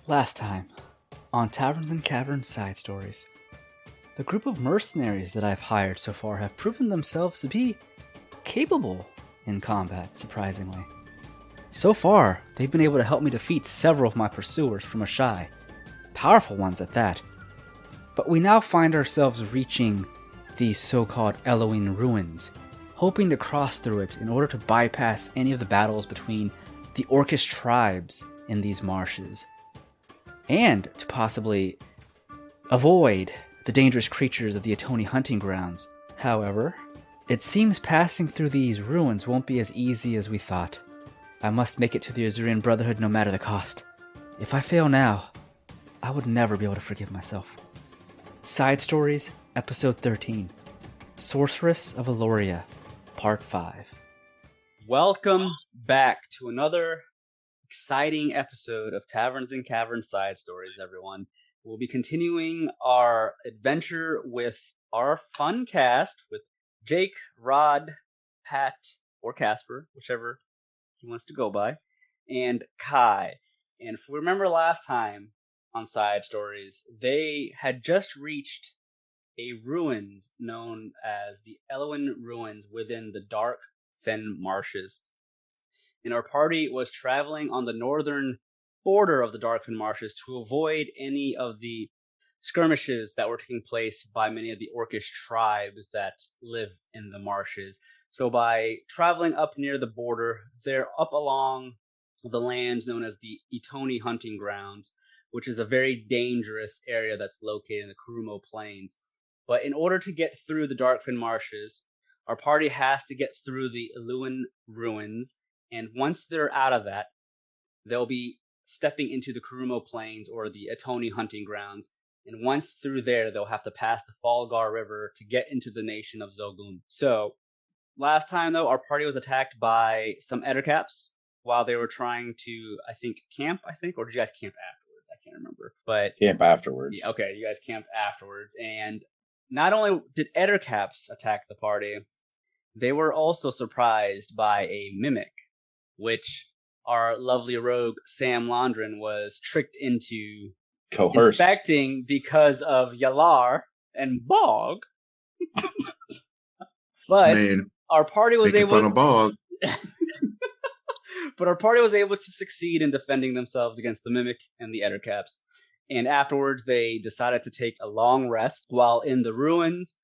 Last time, on Taverns and Caverns Side Stories, the group of mercenaries that I've hired so far have proven themselves to be capable in combat, surprisingly. So far, they've been able to help me defeat several of my pursuers from Ashae, powerful ones at that. But we now find ourselves reaching these so-called Elohim ruins, hoping to cross through it in order to bypass any of the battles between the Orcish tribes in these marshes, and to possibly avoid the dangerous creatures of the Atoni hunting grounds. However, it seems passing through these ruins won't be as easy as we thought. I must make it to the Azurian Brotherhood no matter the cost. If I fail now, I would never be able to forgive myself. Side Stories, Episode 13, Sorceress of Aloria, Part 5. Welcome back to another exciting episode of Taverns and Caverns Side Stories, everyone. We'll be continuing our adventure with our fun cast with Jake, Rod, Pat, or Casper, whichever he wants to go by, and Kai. And if we remember last time on Side Stories, they had just reached a ruins known as the Elohim Ruins within the Dark Fen Marshes. And our party was traveling on the northern border of the Dark Fen Marshes to avoid any of the skirmishes that were taking place by many of the Orcish tribes that live in the marshes. So by traveling up near the border, they're up along the lands known as the Atoni hunting grounds, which is a very dangerous area that's located in the Kurumo Plains. But in order to get through the Dark Fen Marshes, our party has to get through the Elohim Ruins, and once they're out of that, they'll be stepping into the Kurumo Plains or the Atoni hunting grounds. And once through there, they'll have to pass the Falgar River to get into the nation of Zogun. So, last time, though, our party was attacked by some Ettercaps while they were trying to, camp, or did you guys camp afterwards? I can't remember. But camp afterwards. Yeah, okay, you guys camped afterwards. And not only did Ettercaps attack the party, they were also surprised by a mimic, which our lovely rogue Sam Laundren was tricked into coerced inspecting because of Yelar and Bog. But Man, our party was able fun of Bog. But our party was able to succeed in defending themselves against the mimic and the Ettercaps. And afterwards, they decided to take a long rest while in the ruins.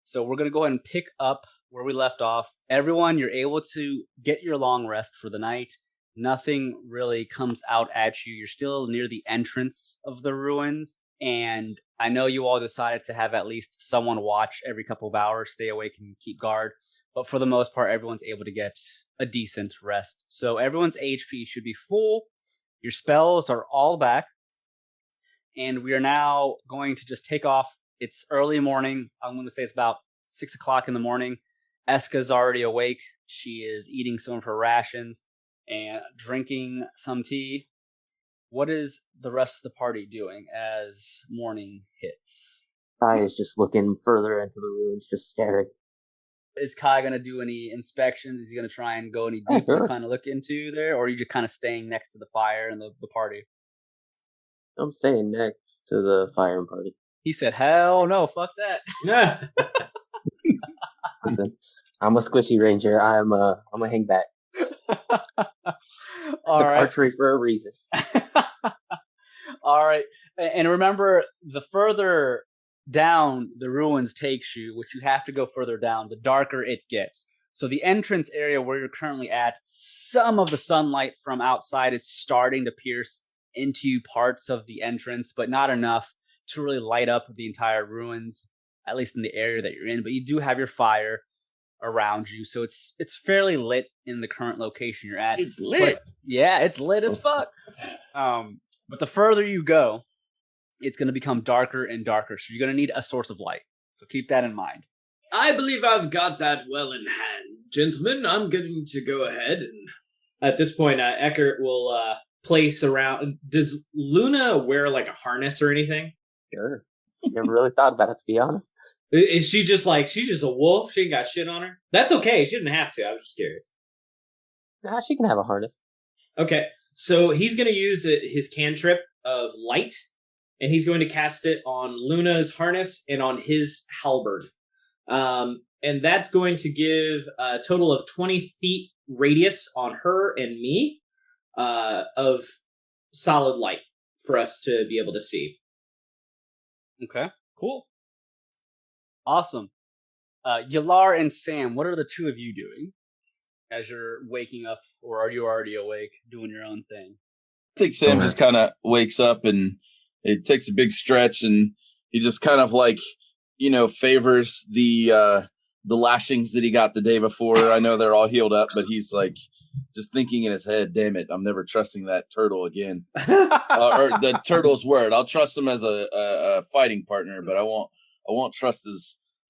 So we're going to go ahead and pick up where we left off. Everyone, you're able to get your long rest for the night. Nothing really comes out at you. You're still near the entrance of the ruins. And I know you all decided to have at least someone watch every couple of hours, stay awake and keep guard. But for the most part, everyone's able to get a decent rest. So everyone's HP should be full. Your spells are all back. And we are now going to just take off. It's early morning. I'm going to say it's about 6 o'clock in the morning. Esqa's already awake. She is eating some of her rations and drinking some tea. What is the rest of the party doing as morning hits? Kai is just looking further into the ruins, just staring. Is Kai going to do any inspections? Is he going to try and go any deeper to kind of look into there? Or are you just kind of staying next to the fire and the party? I'm staying next to the fire and party. He said, hell no, fuck that. Listen, I'm a squishy ranger. I'm a hangback. All right. Archery for a reason. All right. And remember, the further down the ruins takes you, which you have to go further down, the darker it gets. So the entrance area where you're currently at, some of the sunlight from outside is starting to pierce into parts of the entrance, but not enough to really light up the entire ruins, at least in the area that you're in. But you do have your fire around you, so it's fairly lit in the current location you're at. It's lit. But, yeah, it's lit as fuck. But the further you go, it's going to become darker and darker. So you're going to need a source of light. So keep that in mind. I believe I've got that well in hand. Gentlemen, I'm going to go ahead. And at this point, Ekhardt will place around. Does Luna wear like a harness or anything? Sure. Never really thought about it, to be honest. Is she just like, she's just a wolf? She ain't got shit on her? That's okay. She didn't have to. I was just curious. Nah, she can have a harness. Okay. So he's going to use his cantrip, of light, and he's going to cast it on Luna's harness and on his halberd. And that's going to give a total of 20 feet radius on her and me of solid light for us to be able to see. Okay, cool. Awesome. Yelar and Sam, what are the two of you doing as you're waking up, or are you already awake, doing your own thing? I think Sam just kind of wakes up and it takes a big stretch, and he just kind of like, favors the lashings that he got the day before. I know they're all healed up, but he's like just thinking in his head, damn it, I'm never trusting that turtle again. Or the turtle's word. I'll trust him as a fighting partner, but I won't trust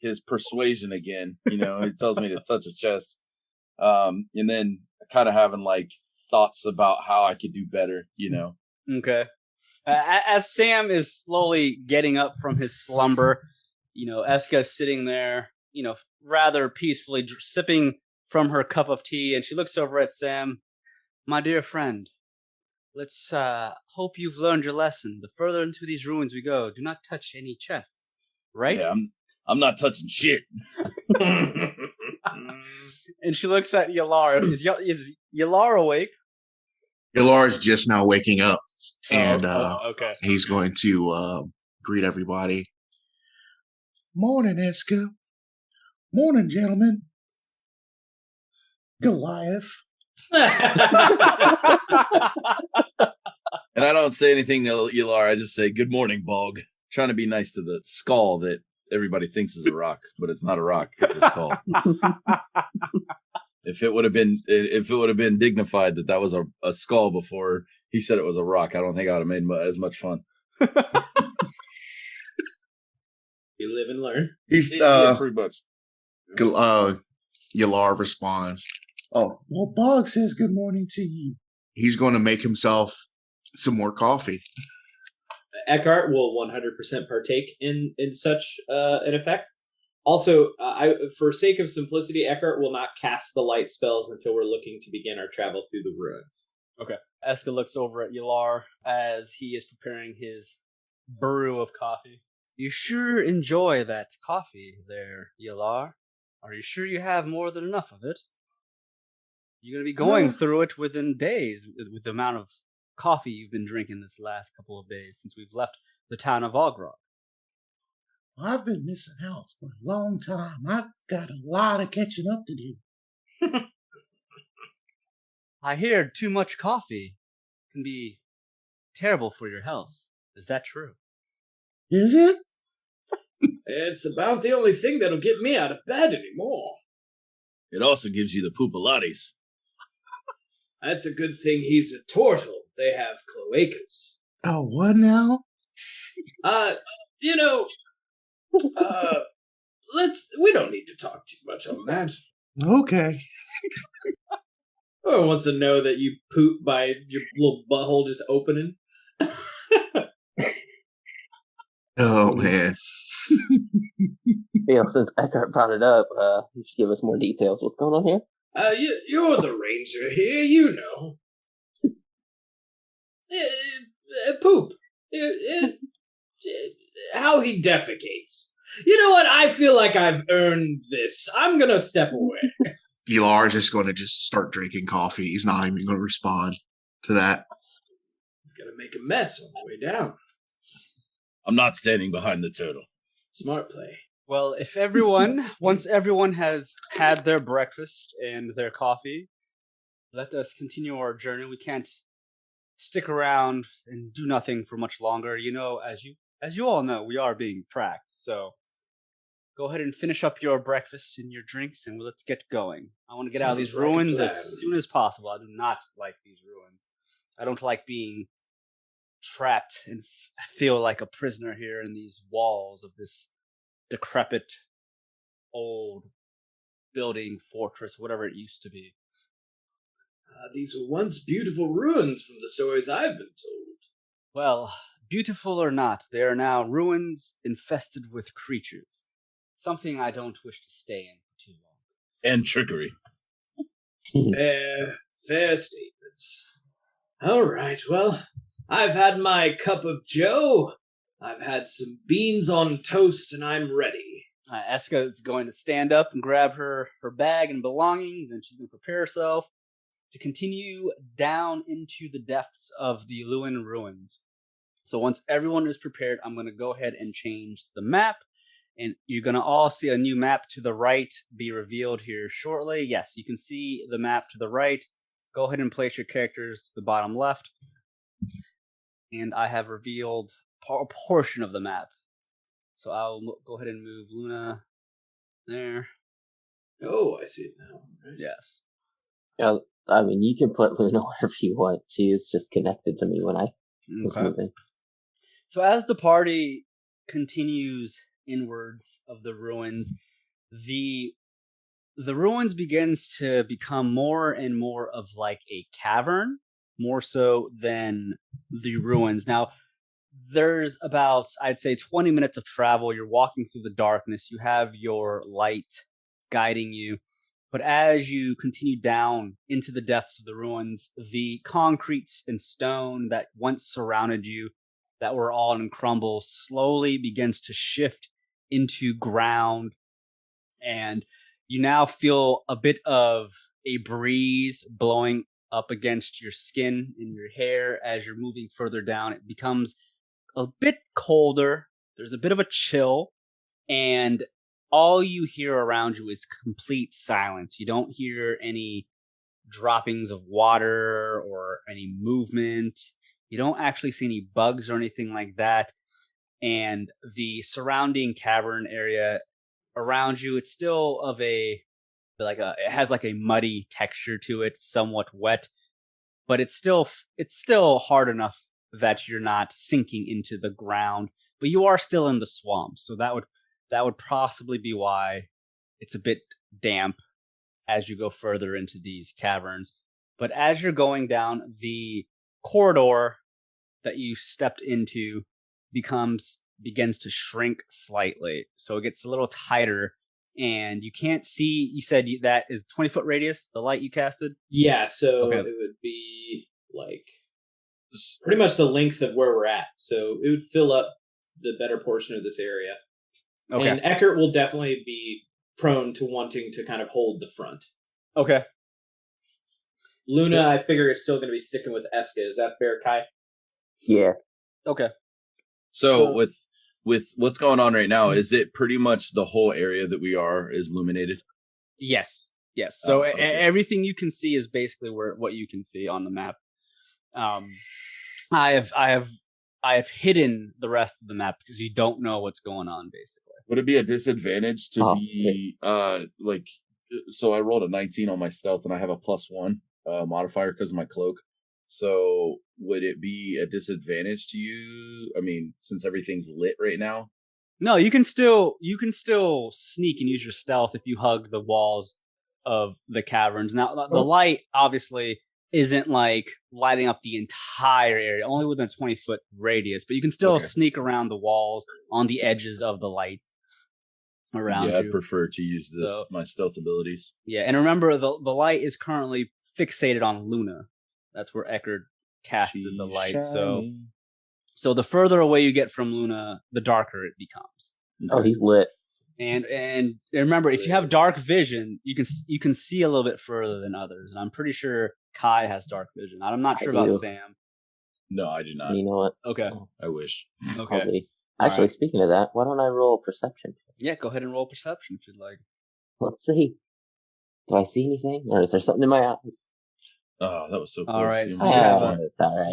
his persuasion again. He tells me to touch a chest. And then kind of having like thoughts about how I could do better, Okay. As Sam is slowly getting up from his slumber, Esqa is sitting there, rather peacefully sipping from her cup of tea, and she looks over at Sam. My dear friend, let's hope you've learned your lesson. The further into these ruins we go, do not touch any chests, right? Yeah, I'm not touching shit. And she looks at Yelar. Is Yelar awake? Yelar is just now waking up, and okay. he's going to greet everybody. Morning, Esqa. Morning, gentlemen. Goliath. And I don't say anything to Yelar. I just say, good morning, Bog. Trying to be nice to the skull that everybody thinks is a rock, but it's not a rock. It's a skull. If it would have been dignified that was a skull before he said it was a rock, I don't think I would have made as much fun. You live and learn. He's $3. Yelar responds, "Oh, well, Bog says good morning to you." He's going to make himself some more coffee. Ekhardt will 100% partake in such an effect. Also, for sake of simplicity, Ekhardt will not cast the light spells until we're looking to begin our travel through the ruins. Okay. Esqa looks over at Yelar as he is preparing his brew of coffee. You sure enjoy that coffee there, Yelar. Are you sure you have more than enough of it? You're going to be going through it within days with the amount of coffee you've been drinking this last couple of days since we've left the town of Ogrog. I've been missing out for a long time. I've got a lot of catching up to do. I hear too much coffee can be terrible for your health. Is that true? Is it? It's about the only thing that'll get me out of bed anymore. It also gives you the poopalates. That's a good thing he's a turtle. They have cloacas. Oh, what now? We don't need to talk too much on that. Okay. Everyone wants to know that you poop by your little butthole just opening. Oh, man. Since Ekhardt brought it up, you should give us more details. What's going on here? You're the ranger here, you know. Poop. How he defecates. You know what? I feel like I've earned this. I'm going to step away. Yelar is just going to start drinking coffee. He's not even going to respond to that. He's going to make a mess on the way down. I'm not standing behind the turtle. Smart play. Well, once everyone has had their breakfast and their coffee, let us continue our journey. We can't stick around and do nothing for much longer. As you all know, we are being tracked. So go ahead and finish up your breakfast and your drinks, and let's get going. I want to get out of these ruins as soon as possible. I do not like these ruins. I don't like being trapped and feel like a prisoner here in these walls of this decrepit old building, fortress, whatever it used to be. These were once beautiful ruins from the stories I've been told. Well, beautiful or not, they are now ruins infested with creatures. Something I don't wish to stay in for too long. And trickery. Fair statements. All right, well, I've had my cup of joe. I've had some beans on toast, and I'm ready. Esqa is going to stand up and grab her bag and belongings, and she's going to prepare herself to continue down into the depths of the Lewin ruins. So once everyone is prepared, I'm going to go ahead and change the map. And you're going to all see a new map to the right be revealed here shortly. Yes, you can see the map to the right. Go ahead and place your characters to the bottom left. And I have revealed a portion of the map. So I'll go ahead and move Luna there. Oh, I see it now. Right. Yes. Yeah, I mean, you can put Luna wherever you want. She is just connected to me when I was moving. So as the party continues inwards of the ruins, the ruins begins to become more and more of like a cavern, more so than the ruins. Now, there's about, I'd say, 20 minutes of travel. You're walking through the darkness. You have your light guiding you. But as you continue down into the depths of the ruins, the concrete and stone that once surrounded you, that were all in crumble, slowly begins to shift into ground. And you now feel a bit of a breeze blowing up against your skin and your hair as you're moving further down. It becomes a bit colder. There's a bit of a chill, and all you hear around you is complete silence. You don't hear any droppings of water or any movement. You don't actually see any bugs or anything like that. And the surrounding cavern area around you, it's still of it has like a muddy texture to it, somewhat wet, but it's still hard enough that you're not sinking into the ground, but you are still in the swamp. So that would possibly be why it's a bit damp as you go further into these caverns. But as you're going down, the corridor that you stepped into begins to shrink slightly. So it gets a little tighter, and you can't see. You said that is 20-foot radius, the light you casted? Yeah, so it would be like pretty much the length of where we're at. So it would fill up the better portion of this area. Okay. And Ekhardt will definitely be prone to wanting to kind of hold the front. Okay. Luna, I figure, is still going to be sticking with Esqa. Is that fair, Kai? Yeah. Okay. So with what's going on right now, is it pretty much the whole area that we are is illuminated? Yes. So everything you can see is basically what you can see on the map. I have hidden the rest of the map because you don't know what's going on, basically. Would it be a disadvantage to be like? So I rolled a 19 on my stealth, and I have a +1 modifier because of my cloak. So would it be a disadvantage to you? I mean, since everything's lit right now. No, you can still sneak and use your stealth if you hug the walls of the caverns. Now, the light obviously isn't like lighting up the entire area, only within a 20-foot radius, but you can still sneak around the walls on the edges of the light around you. I prefer to use my stealth abilities. Yeah, and remember, the light is currently fixated on Luna. That's where Ekhardt casted the light. Shiny. So the further away you get from Luna, the darker it becomes. Oh, he's lit. And remember, if you have dark vision, you can see a little bit further than others. And I'm pretty sure Kai has dark vision. I'm not sure about Sam. No, I do not. You know what? Okay. I wish. Okay. Actually, speaking of that, why don't I roll perception? Yeah, go ahead and roll perception if you'd like. Let's see. Do I see anything? Or is there something in my eyes? Oh, that was so close. All right. So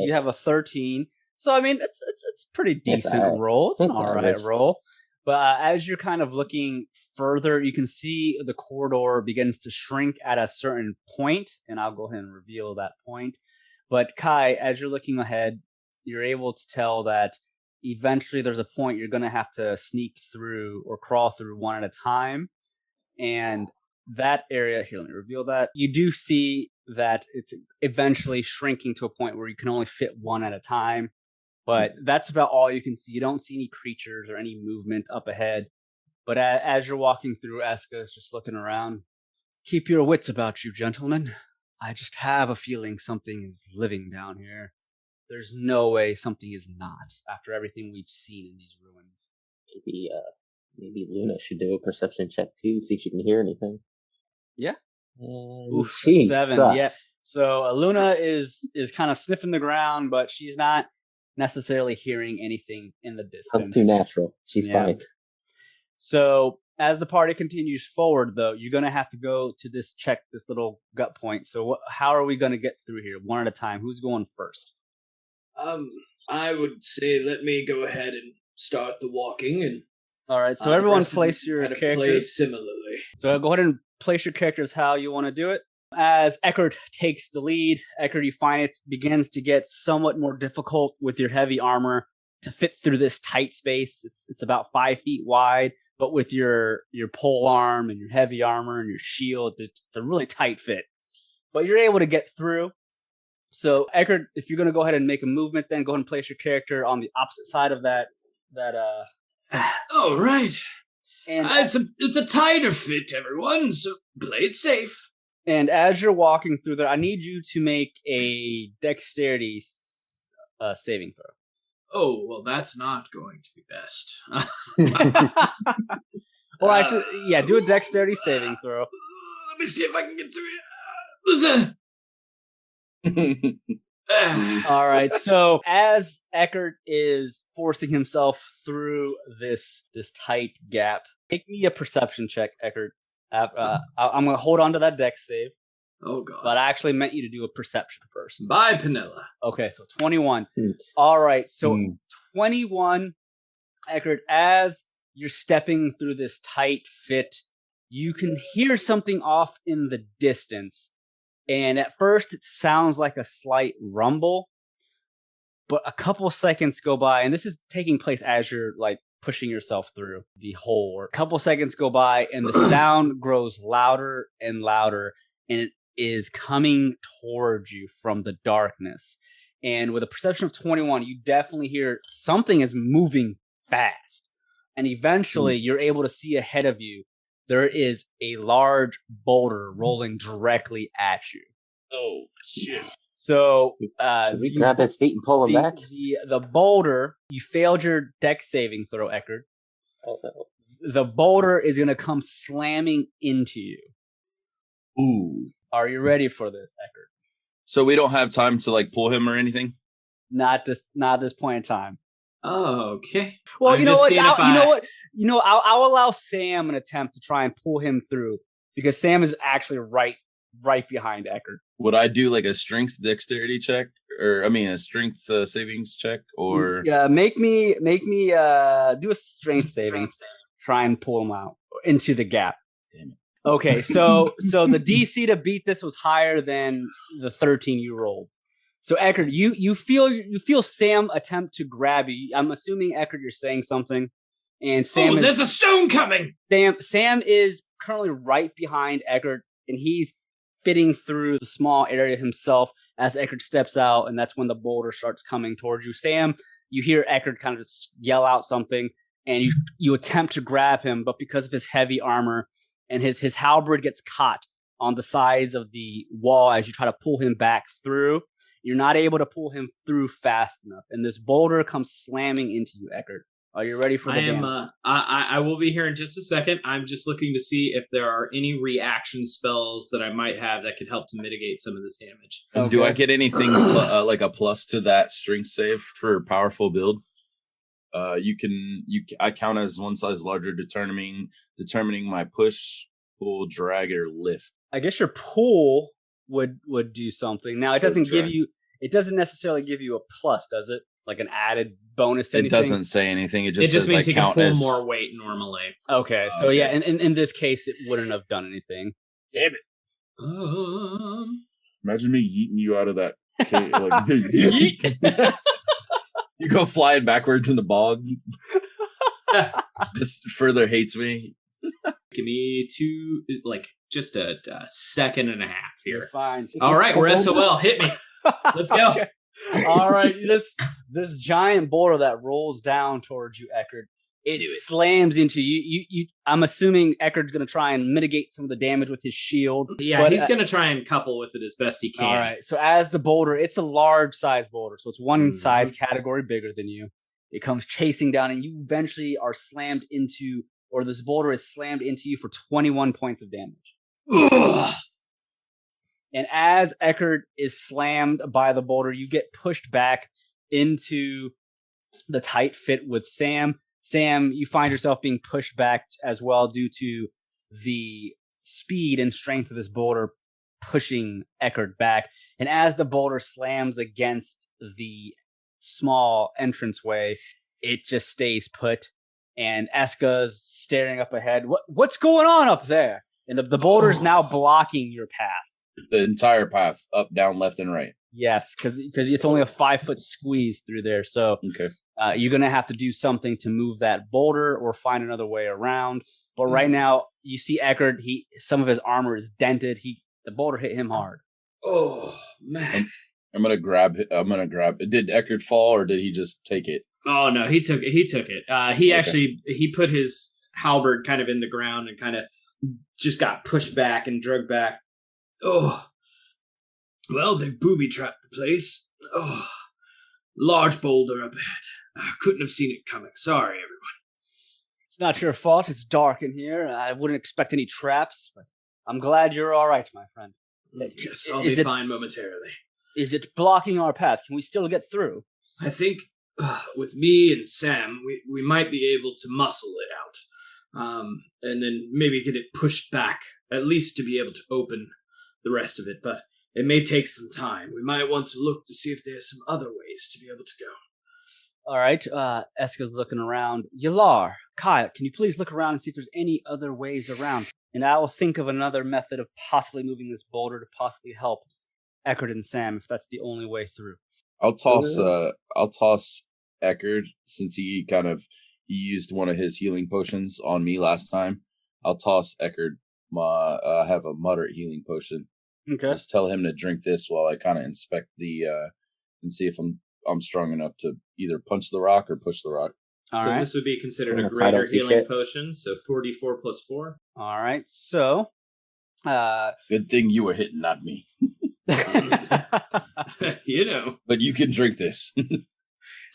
you have a 13. So, I mean, it's pretty decent roll. It's an all right roll. But as you're kind of looking further, you can see the corridor begins to shrink at a certain point, and I'll go ahead and reveal that point. But Kai, as you're looking ahead, you're able to tell that eventually there's a point you're going to have to sneak through or crawl through one at a time. And that area, here, let me reveal that. You do see that it's eventually shrinking to a point where you can only fit one at a time. But that's about all you can see. You don't see any creatures or any movement up ahead. But as you're walking through, Esqa is just looking around. Keep your wits about you, gentlemen. I just have a feeling something is living down here. there's no way something is not after everything we've seen in these ruins. Maybe Luna should do a perception check too, see if she can hear anything. Yeah. And Oof, she 7. sucks. Yeah. So Luna is kind of sniffing the ground, but she's not necessarily hearing anything in the distance. Sounds too natural. She's fine. So as the party continues forward, though, you're going to have to go to this little gut point. So how are we going to get through here? One at a time. Who's going first? I would say let me go ahead and start the walking. And all right, so everyone place your characters. Play similarly. So go ahead and place your characters how you want to do it. As Ekhardt takes the lead, Ekhardt, you find it begins to get somewhat more difficult with your heavy armor to fit through this tight space. It's about 5 feet wide, but with your pole arm and your heavy armor and your shield, it's a really tight fit. But you're able to get through. So Ekhardt, if you're going to go ahead and make a movement, then go ahead and place your character on the opposite side of that. Oh, right. And it's a tighter fit, everyone, so play it safe. And as you're walking through there, I need you to make a dexterity saving throw. Oh, well, that's not going to be best. Or I should, do a dexterity saving throw. Let me see if I can get through it. All right. So as Ekhardt is forcing himself through this tight gap, make me a perception check, Ekhardt. I'm going to hold on to that dex save. Oh, God. But I actually meant you to do a perception first. Bye, Penella. Okay, so 21. All right, so 21, Ekhardt, as you're stepping through this tight fit, you can hear something off in the distance. And at first, it sounds like a slight rumble. But a couple seconds go by, and this is taking place as you're, pushing yourself through the hole. A couple seconds go by, and the sound grows louder and louder, and it is coming towards you from the darkness. And with a perception of 21, you definitely hear something is moving fast. And eventually, you're able to see ahead of you, there is a large boulder rolling directly at you. Oh, shit. So, should we grab his feet and pull him back? The boulder, you failed your dex saving throw, Ekhardt. Oh, no. The boulder is going to come slamming into you. Ooh. Are you ready for this, Ekhardt? So we don't have time to pull him or anything? Not this point in time. Oh, okay. Well, you know what? I'll allow Sam an attempt to try and pull him through because Sam is actually right behind Ekhardt. Would I do a strength dexterity check, or a strength savings check, or make me do a strength saving, try and pull him out into the gap. Damn it. Okay, so the DC to beat this was higher than the 13 you rolled. So Ekhardt, you feel Sam attempt to grab you. I'm assuming Ekhardt, you're saying something, and Sam. There's a stone coming. Sam is currently right behind Ekhardt, and he's fitting through the small area himself as Ekhardt steps out, and that's when the boulder starts coming towards you. Sam, you hear Ekhardt kind of just yell out something, and you attempt to grab him, but because of his heavy armor and his halberd gets caught on the sides of the wall as you try to pull him back through, you're not able to pull him through fast enough, and this boulder comes slamming into you, Ekhardt. Are you ready for the damage? I will be here in just a second. I'm just looking to see if there are any reaction spells that I might have that could help to mitigate some of this damage. And do I get anything like a plus to that strength save for powerful build? I count as one size larger, determining my push, pull, drag, or lift. I guess your pull would do something. Now it doesn't necessarily give you a plus, does it? Like an added bonus to anything? It doesn't say anything. It just says means you can pull as more weight normally. Okay, so yeah, in this case, it wouldn't have done anything. Damn it! Imagine me yeeting you out of that cave. You go flying backwards in the bog. Just further hates me. Give me just a second and a half here. You're fine. All right, we're SOL. Hit me. Let's go. Okay. All right, this giant boulder that rolls down towards you, Ekhardt, It slams into you. I'm assuming Ekhardt's going to try and mitigate some of the damage with his shield. Yeah, but, he's going to try and couple with it as best he can. All right. So as the boulder, it's a large size boulder. So it's one size category bigger than you. It comes chasing down, and you eventually are slammed into, or this boulder is slammed into you for 21 points of damage. Ugh. And as Ekhardt is slammed by the boulder, you get pushed back into the tight fit with Sam. Sam, you find yourself being pushed back as well due to the speed and strength of this boulder pushing Ekhardt back. And as the boulder slams against the small entranceway, it just stays put. And Esqa's staring up ahead. What's going on up there? And the boulder is now blocking your path. The entire path, up, down, left, and right. Yes, because it's only a 5-foot squeeze through there. So you're going to have to do something to move that boulder or find another way around. But right now, you see Ekhardt, some of his armor is dented. The boulder hit him hard. Oh, man. I'm going to grab it. Did Ekhardt fall, or did he just take it? Oh, no, he took it. He put his halberd kind of in the ground and kind of just got pushed back and dragged back. Oh, well, they've booby-trapped the place. Oh, large boulder up ahead. I couldn't have seen it coming. Sorry, everyone. It's not your fault. It's dark in here. I wouldn't expect any traps, but I'm glad you're all right, my friend. Yes, I'll be fine momentarily. Is it blocking our path? Can we still get through? I think with me and Sam, we might be able to muscle it out. And then maybe get it pushed back, at least to be able to open the rest of it, but it may take some time. We might want to look to see if there's some other ways to be able to go. All right, Esqa's looking around. Yelar, Kyle, can you please look around and see if there's any other ways around? And I will think of another method of possibly moving this boulder to possibly help Ekhardt and Sam if that's the only way through. I'll toss Ekhardt, since he used one of his healing potions on me last time. I'll toss Ekhardt have a moderate healing potion. Okay. Just tell him to drink this while I kind of inspect and see if I'm strong enough to either punch the rock or push the rock. All so right. This would be considered a greater healing potion, so 4d4 plus 4. All right, so... Good thing you were hitting, not me. You know. But you can drink this.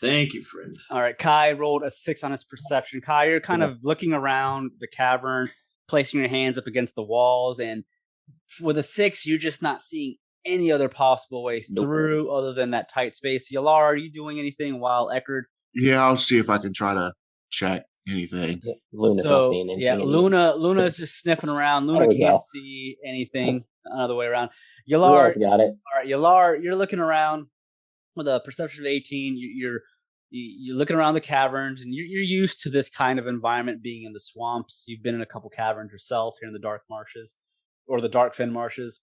Thank you, friend. All right, Kai rolled a 6 on his perception. Kai, you're kind of looking around the cavern, placing your hands up against the walls, and with a 6, you're just not seeing any other possible way through other than that tight space. Yelar, are you doing anything while Ekhardt? Yeah, I'll see if I can try to check anything. Yeah, Luna's not seeing anything. Yeah, Luna's just sniffing around. Luna can't see anything. Another way around. Yelar got it. All right, Yelar, you're looking around with a perception of 18. You're looking around the caverns, and you're used to this kind of environment, being in the swamps. You've been in a couple caverns yourself here in the Dark Marshes, or the Darkfen Marshes.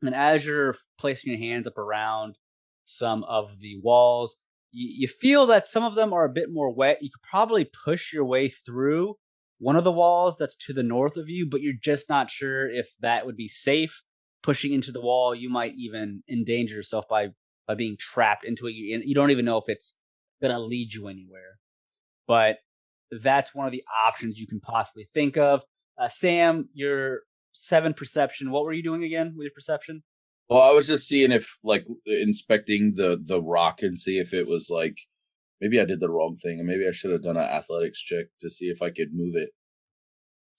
And as you're placing your hands up around some of the walls, you feel that some of them are a bit more wet. You could probably push your way through one of the walls that's to the north of you, but you're just not sure if that would be safe. Pushing into the wall, you might even endanger yourself by being trapped into it. You don't even know if it's going to lead you anywhere. But that's one of the options you can possibly think of. Sam, your 7 perception. What were you doing again with your perception? Well, I was just seeing if, inspecting the rock and see if it was maybe I did the wrong thing, and maybe I should have done an athletics check to see if I could move it.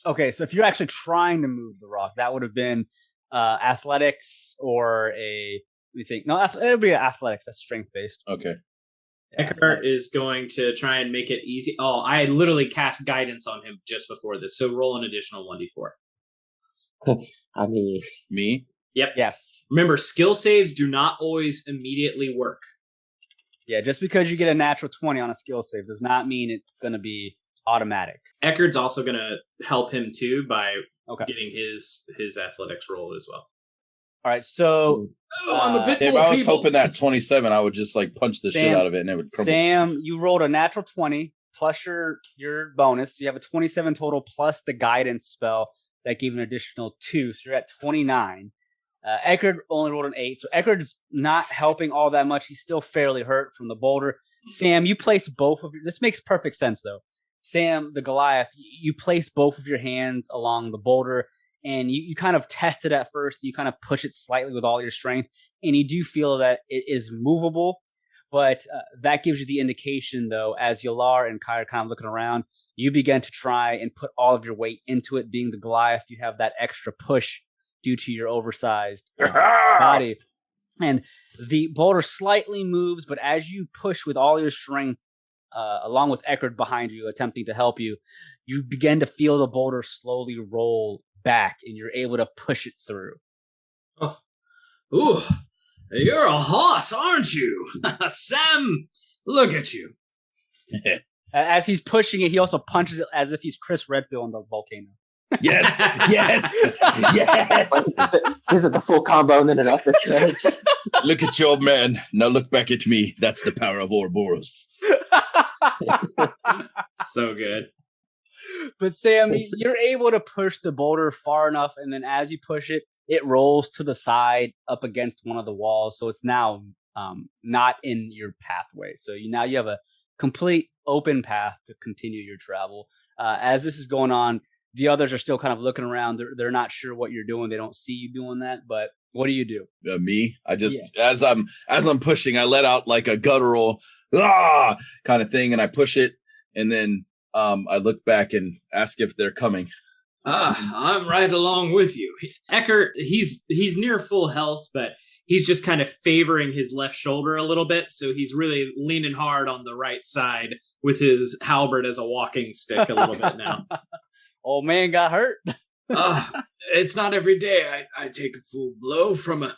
Okay, so if you're actually trying to move the rock, that would have been athletics or it would be athletics. That's strength based. Okay. Ekhardt is going to try and make it easy. Oh, I literally cast guidance on him just before this, so roll an additional 1d4. I mean, me? Yep. Yes. Remember, skill saves do not always immediately work. Yeah, just because you get a natural 20 on a skill save does not mean it's going to be automatic. Eckhart's also going to help him too by getting his athletics roll as well. All right, so I'm a bit if more I was feeble. hoping that 27, I would just punch the shit out of it and it would crumble. Sam, you rolled a natural 20 plus your bonus. So you have a 27 total plus the guidance spell that gave an additional 2. So you're at 29. Ekhardt only rolled an 8. So Eckhardt's not helping all that much. He's still fairly hurt from the boulder. Sam, you place both of your... This makes perfect sense, though. Sam, the Goliath, you place both of your hands along the boulder, and you kind of test it at first. You kind of push it slightly with all your strength, and you do feel that it is movable. But that gives you the indication, though, as Yelar and Kai are kind of looking around, you begin to try and put all of your weight into it. Being the Goliath, you have that extra push due to your oversized body. And the boulder slightly moves, but as you push with all your strength, along with Ekhardt behind you, attempting to help you, you begin to feel the boulder slowly roll back, and you're able to push it through. Oh, ooh, you're a hoss, aren't you? Sam, look at you. As he's pushing it, he also punches it as if he's Chris Redfield on the volcano. Yes, yes, yes. Is it the full combo and then an upper stretch? Look at your man. Now look back at me. That's the power of Ouroboros. So good. But Sam, you're able to push the boulder far enough, and then as you push it, it rolls to the side up against one of the walls. So it's now not in your pathway. So you have a complete open path to continue your travel. As this is going on, the others are still kind of looking around. They're not sure what you're doing. They don't see you doing that. But what do you do? Me? I just as I'm pushing, I let out like a guttural kind of thing, and I push it, and then I look back and ask if they're coming. I'm right along with you. Ekhardt, he's near full health, but he's just kind of favoring his left shoulder a little bit, so he's really leaning hard on the right side with his halberd as a walking stick a little bit now. Old man got hurt. It's not every day I take a full blow from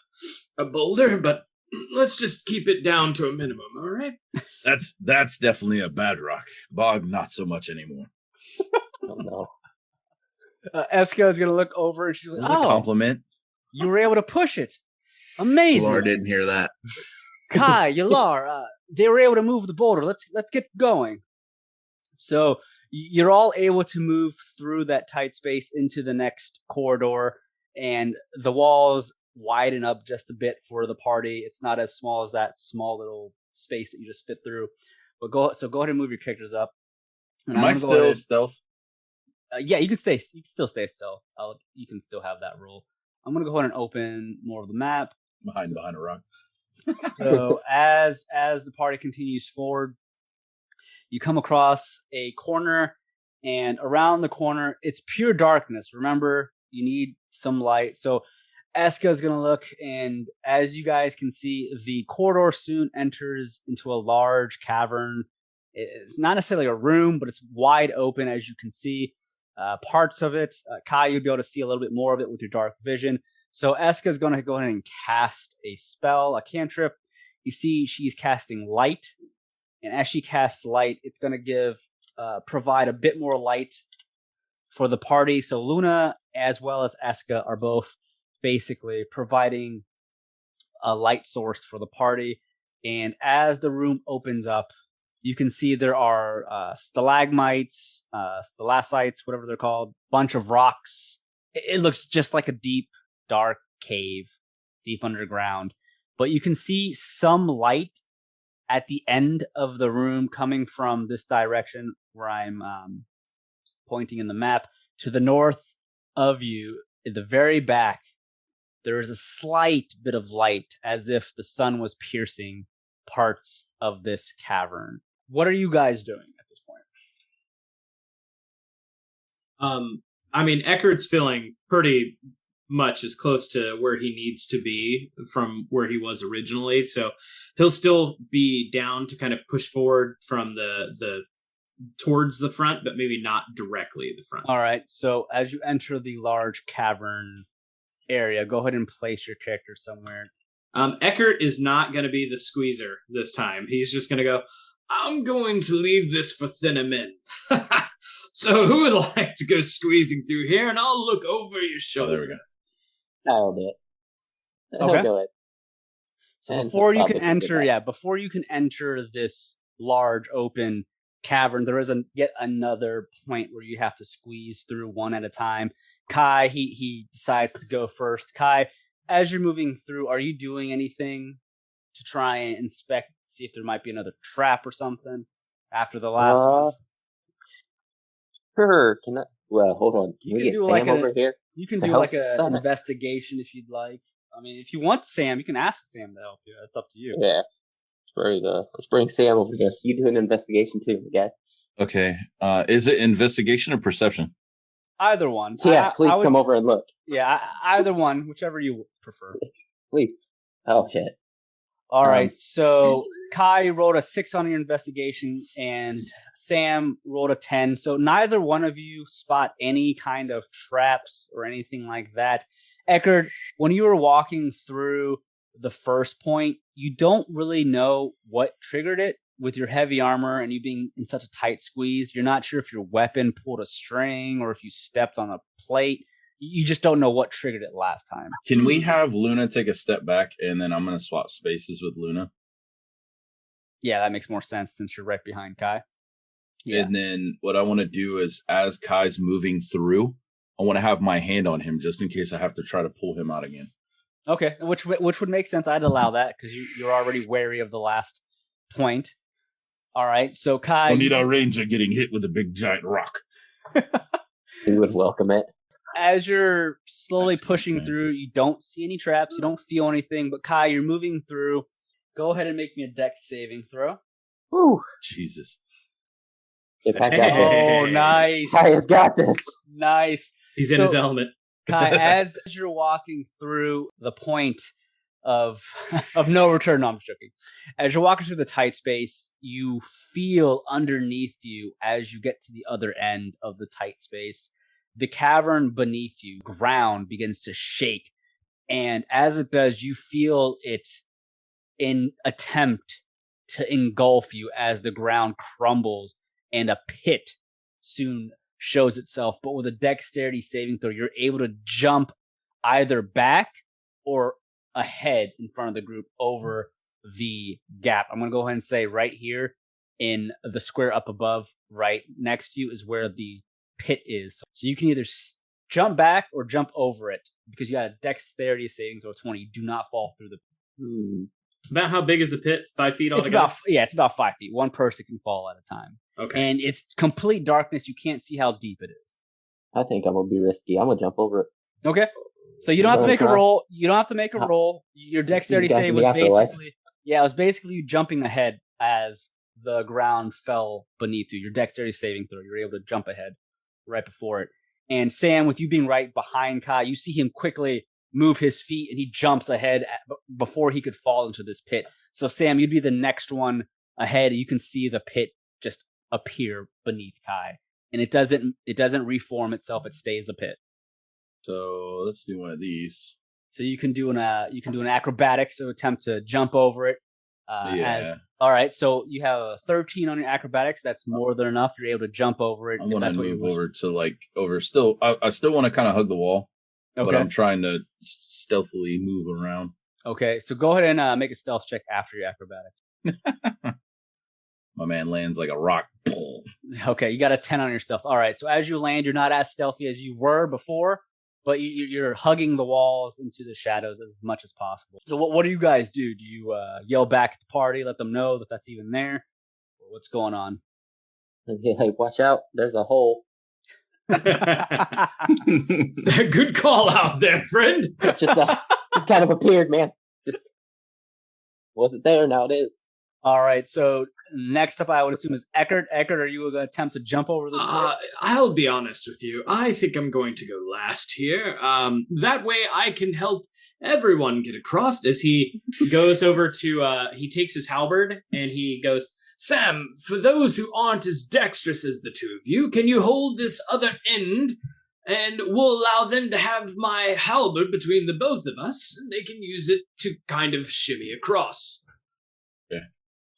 a boulder, but let's just keep it down to a minimum, all right? That's definitely a bad rock. Bog, not so much anymore. Oh, no. Esqa is going to look over, and she's like, "Oh, compliment! You were able to push it. Amazing." Laura didn't hear that. Kai, Yelar, they were able to move the boulder. Let's get going. So you're all able to move through that tight space into the next corridor, and the walls widen up just a bit for the party. It's not as small as that small little space that you just fit through. But go ahead and move your characters up. And Am I still stealth? Yeah, you can still stay stealth. You can still have that rule. I'm gonna go ahead and open more of the map. Behind a rock. So as the party continues forward, you come across a corner, and around the corner, it's pure darkness. Remember, you need some light. So Esqa is going to look, and as you guys can see, the corridor soon enters into a large cavern. It's not necessarily a room, but it's wide open, as you can see. Parts of it, Kai, you'll be able to see a little bit more of it with your dark vision. So Esqa is going to go ahead and cast a spell, a cantrip. You see she's casting light. And as she casts light, it's going to provide a bit more light for the party. So Luna, as well as Esqa, are both basically providing a light source for the party. And as the room opens up, you can see there are stalagmites, stalactites, whatever they're called, bunch of rocks. It looks just like a deep, dark cave, deep underground. But you can see some light at the end of the room coming from this direction where I'm pointing in the map. To the north of you, in the very back, there is a slight bit of light as if the sun was piercing parts of this cavern. What are you guys doing at this point? I mean, Eckhart's feeling pretty much as close to where he needs to be from where he was originally, so he'll still be down to kind of push forward from the towards the front, but maybe not directly the front. All right, so as you enter the large cavern area, go ahead and place your character somewhere. Ekhardt is not going to be the squeezer this time. He's just going to go, I'm going to leave this for thinner men. So who would like to go squeezing through here, and I'll look over your shoulder. Oh, there we go. I'll do it. Okay. I'll do it. So before you can enter this large open cavern, there is yet another point where you have to squeeze through one at a time. Kai, he decides to go first. Kai, as you're moving through, are you doing anything to try and inspect, see if there might be another trap or something after the last one? Sure. Can I? Well, hold on. Can You we can get do Sam over here? You can to do help like an that? investigation if you'd like. I mean, if you want Sam, you can ask Sam to help you. That's up to you. Yeah. Let's bring Sam over here. You do an investigation too, guy. Okay. Is it investigation or perception? Either one. Yeah, please come over and look. Yeah, either one, whichever you prefer. Please. Oh shit. All right. So Kai rolled a 6 on your investigation, and Sam rolled a 10. So neither one of you spot any kind of traps or anything like that. Ekhardt, when you were walking through the first point, you don't really know what triggered it. With your heavy armor and you being in such a tight squeeze, you're not sure if your weapon pulled a string or if you stepped on a plate. You just don't know what triggered it last time. Can we have Luna take a step back, and then I'm going to swap spaces with Luna? Yeah, that makes more sense since you're right behind Kai. Yeah. And then what I want to do is, as Kai's moving through, I want to have my hand on him just in case I have to try to pull him out again. Okay, which would make sense. I'd allow that because you're already wary of the last point. All right, so Kai... Don't need our ranger getting hit with a big giant rock. He would welcome it. As you're slowly pushing through, you don't see any traps, you don't feel anything, but Kai, you're moving through. Go ahead and make me a dex saving throw. Woo! Jesus. If I got this. Oh, nice. Kai has got this. Nice. He's in his element. Kai, as you're walking through the point of no return, no, I'm joking. As you're walking through the tight space, you feel underneath you as you get to the other end of the tight space. The cavern beneath you, ground, begins to shake. And as it does, you feel it in attempt to engulf you as the ground crumbles and a pit soon shows itself. But with a dexterity saving throw, you're able to jump either back or ahead in front of the group over the gap. I'm going to go ahead and say right here in the square up above, right next to you is where the pit is. So you can either jump back or jump over it because you got a dexterity saving throw 20. You do not fall through the pit. About how big is the pit? 5 feet altogether? It's about 5 feet. One person can fall at a time. Okay. And it's complete darkness. You can't see how deep it is. I think I'm going to be risky. I'm going to jump over it. Okay. So you don't have to make a roll. You don't have to make a roll. Your dexterity save was basically... Yeah, it was basically you jumping ahead as the ground fell beneath you. Your dexterity saving throw. You're able to jump ahead right before it. And Sam, with you being right behind Kai, you see him quickly move his feet and he jumps ahead before he could fall into this pit. So Sam, you'd be the next one ahead. You can see the pit just appear beneath Kai. And it doesn't reform itself. It stays a pit. So let's do one of these. So you can do an acrobatics to attempt to jump over it. All right, so you have a 13 on your acrobatics. That's more than enough. You're able to jump over it. I'm going to move over to still. I still want to kind of hug the wall, but I'm trying to stealthily move around. Okay, so go ahead and make a stealth check after your acrobatics. My man lands like a rock. Okay, you got a 10 on your stealth. All right, so as you land, you're not as stealthy as you were before, but you're hugging the walls into the shadows as much as possible. So what do you guys do? Do you yell back at the party, let them know that that's even there? Or what's going on? Hey, watch out. There's a hole. Good call out there, friend. Just kind of appeared, man. Just wasn't there. Now it is. All right, so next up, I would assume is Ekhardt. Ekhardt, are you going to attempt to jump over this board? I'll be honest with you. I think I'm going to go last here. That way I can help everyone get across as he goes over to, he takes his halberd and he goes, Sam, for those who aren't as dexterous as the two of you, can you hold this other end and we'll allow them to have my halberd between the both of us and they can use it to kind of shimmy across. Okay.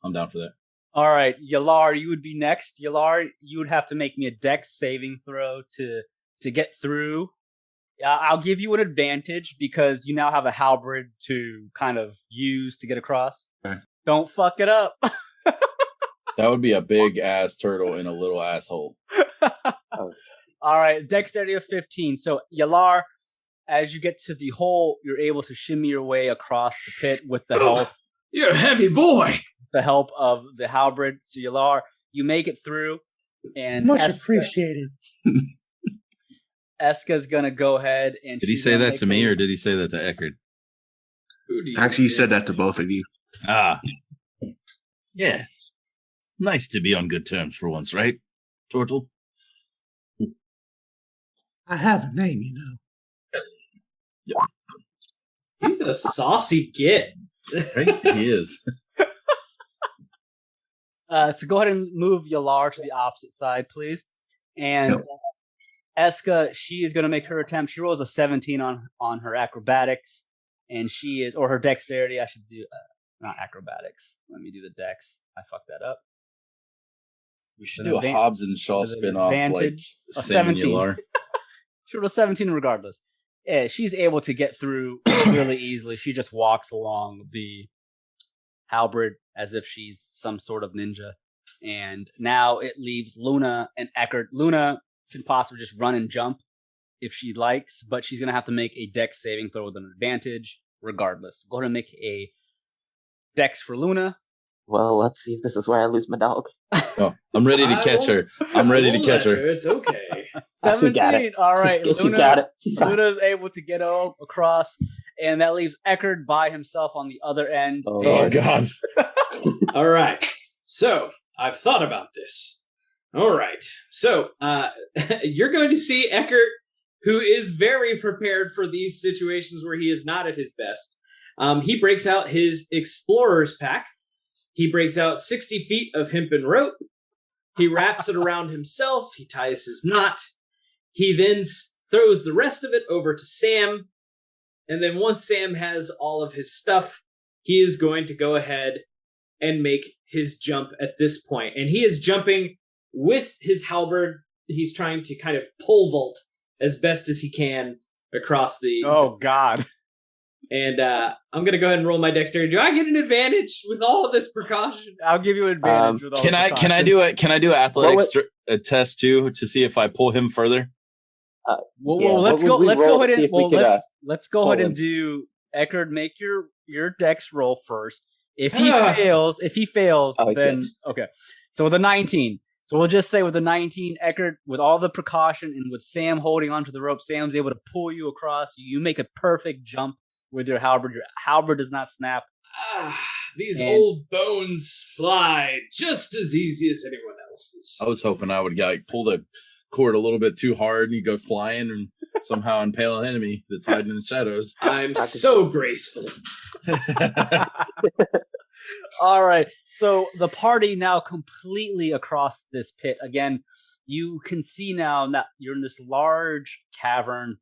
I'm down for that. All right, Yelar, you would be next. Yelar, you would have to make me a dex saving throw to get through. I'll give you an advantage because you now have a halberd to kind of use to get across. Okay. Don't fuck it up. That would be a big ass turtle in a little asshole. All right, dexterity of 15. So Yelar, as you get to the hole, you're able to shimmy your way across the pit with the help. You're a heavy boy. The help of the halberd. So Yelar, you make it through, And Much appreciated. Esqa's gonna go ahead and. Did he say that to me or did he say that to Ekhardt? Actually, he said that to both of you. Ah. Yeah. It's nice to be on good terms for once, right, Tortle? I have a name, you know. Yeah. He's a saucy git. Right? He is. So go ahead and move Yelar to the opposite side, please. And Esqa, she is going to make her attempt. She rolls a 17 on her acrobatics, and she is, or her dexterity. I should do not acrobatics. Let me do the dex. I fucked that up. We should do a Hobbs and Shaw spin-off like a Sam and 17. Yelar. She rolled a 17 regardless. Yeah, she's able to get through really easily. She just walks along the halberd as if she's some sort of ninja. And now it leaves Luna and Ekhardt. Luna can possibly just run and jump if she likes, but she's going to have to make a dex saving throw with an advantage regardless. Go ahead and make a dex for Luna. Well, let's see if this is where I lose my dog. Oh, I'm ready to catch her. I'm ready to catch her. It's okay. 17. All right. She got it. Luna's able to get across, and that leaves Ekhardt by himself on the other end. Oh, God. All right. So I've thought about this. All right. So you're going to see Ekhardt, who is very prepared for these situations where he is not at his best. He breaks out his explorer's pack. He breaks out 60 feet of hempen rope. He wraps it around himself. He ties his knot. He then throws the rest of it over to Sam. And then once Sam has all of his stuff, he is going to go ahead and make his jump at this point. And he is jumping with his halberd. He's trying to kind of pole vault as best as he can across the... Oh, God. And I'm going to go ahead and roll my dexterity. Do I get an advantage with all of this precaution? I'll give you an advantage with all Can I do an athletics test too to see if I pull him further? Let's go ahead and do Ekhardt, make your dex roll first. If he fails, then okay. So with a 19. So we'll just say with a 19, Ekhardt, with all the precaution and with Sam holding onto the rope, Sam's able to pull you across. You make a perfect jump with your halberd. Your halberd does not snap. These old bones fly just as easy as anyone else's. I was hoping I would pull the cord a little bit too hard and you go flying and somehow impale an enemy that's hiding in the shadows. I'm so graceful. All right. So the party now completely across this pit. Again, you can see now that you're in this large cavern,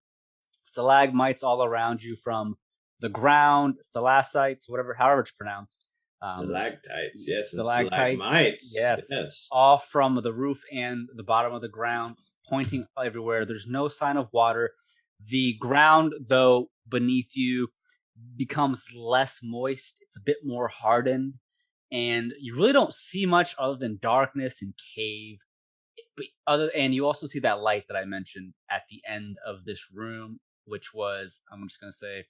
stalagmites all around you from the ground, stalactites, however it's pronounced. Stalactites, yes. Stalagmites, yes. All from the roof and the bottom of the ground, pointing everywhere. There's no sign of water. The ground, though, beneath you becomes less moist. It's a bit more hardened. And you really don't see much other than darkness and cave. And you also see that light that I mentioned at the end of this room, which was, I'm just going to say,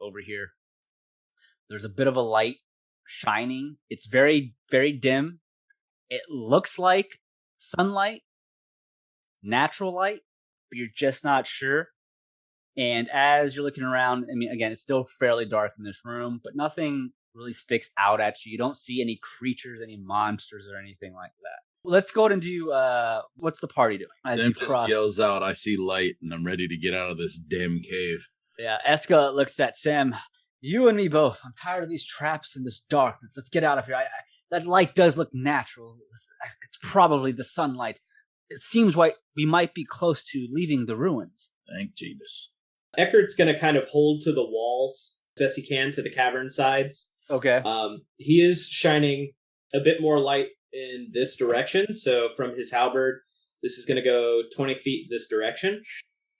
over here. There's a bit of a light shining. It's very, very dim. It looks like sunlight, natural light, but you're just not sure. And as you're looking around, I mean, again, it's still fairly dark in this room, but nothing really sticks out at you. You don't see any creatures, any monsters, or anything like that. Let's go ahead and do, what's the party doing? Then just yells out, I see light, and I'm ready to get out of this damn cave. Yeah, Esqa looks at Sam. You and me both. I'm tired of these traps and this darkness. Let's get out of here. That light does look natural. It's probably the sunlight. It seems like we might be close to leaving the ruins. Thank Jesus. Eckhart's going to kind of hold to the walls as best he can to the cavern sides. Okay. He is shining a bit more light in this direction. So from his halberd, this is going to go 20 feet this direction.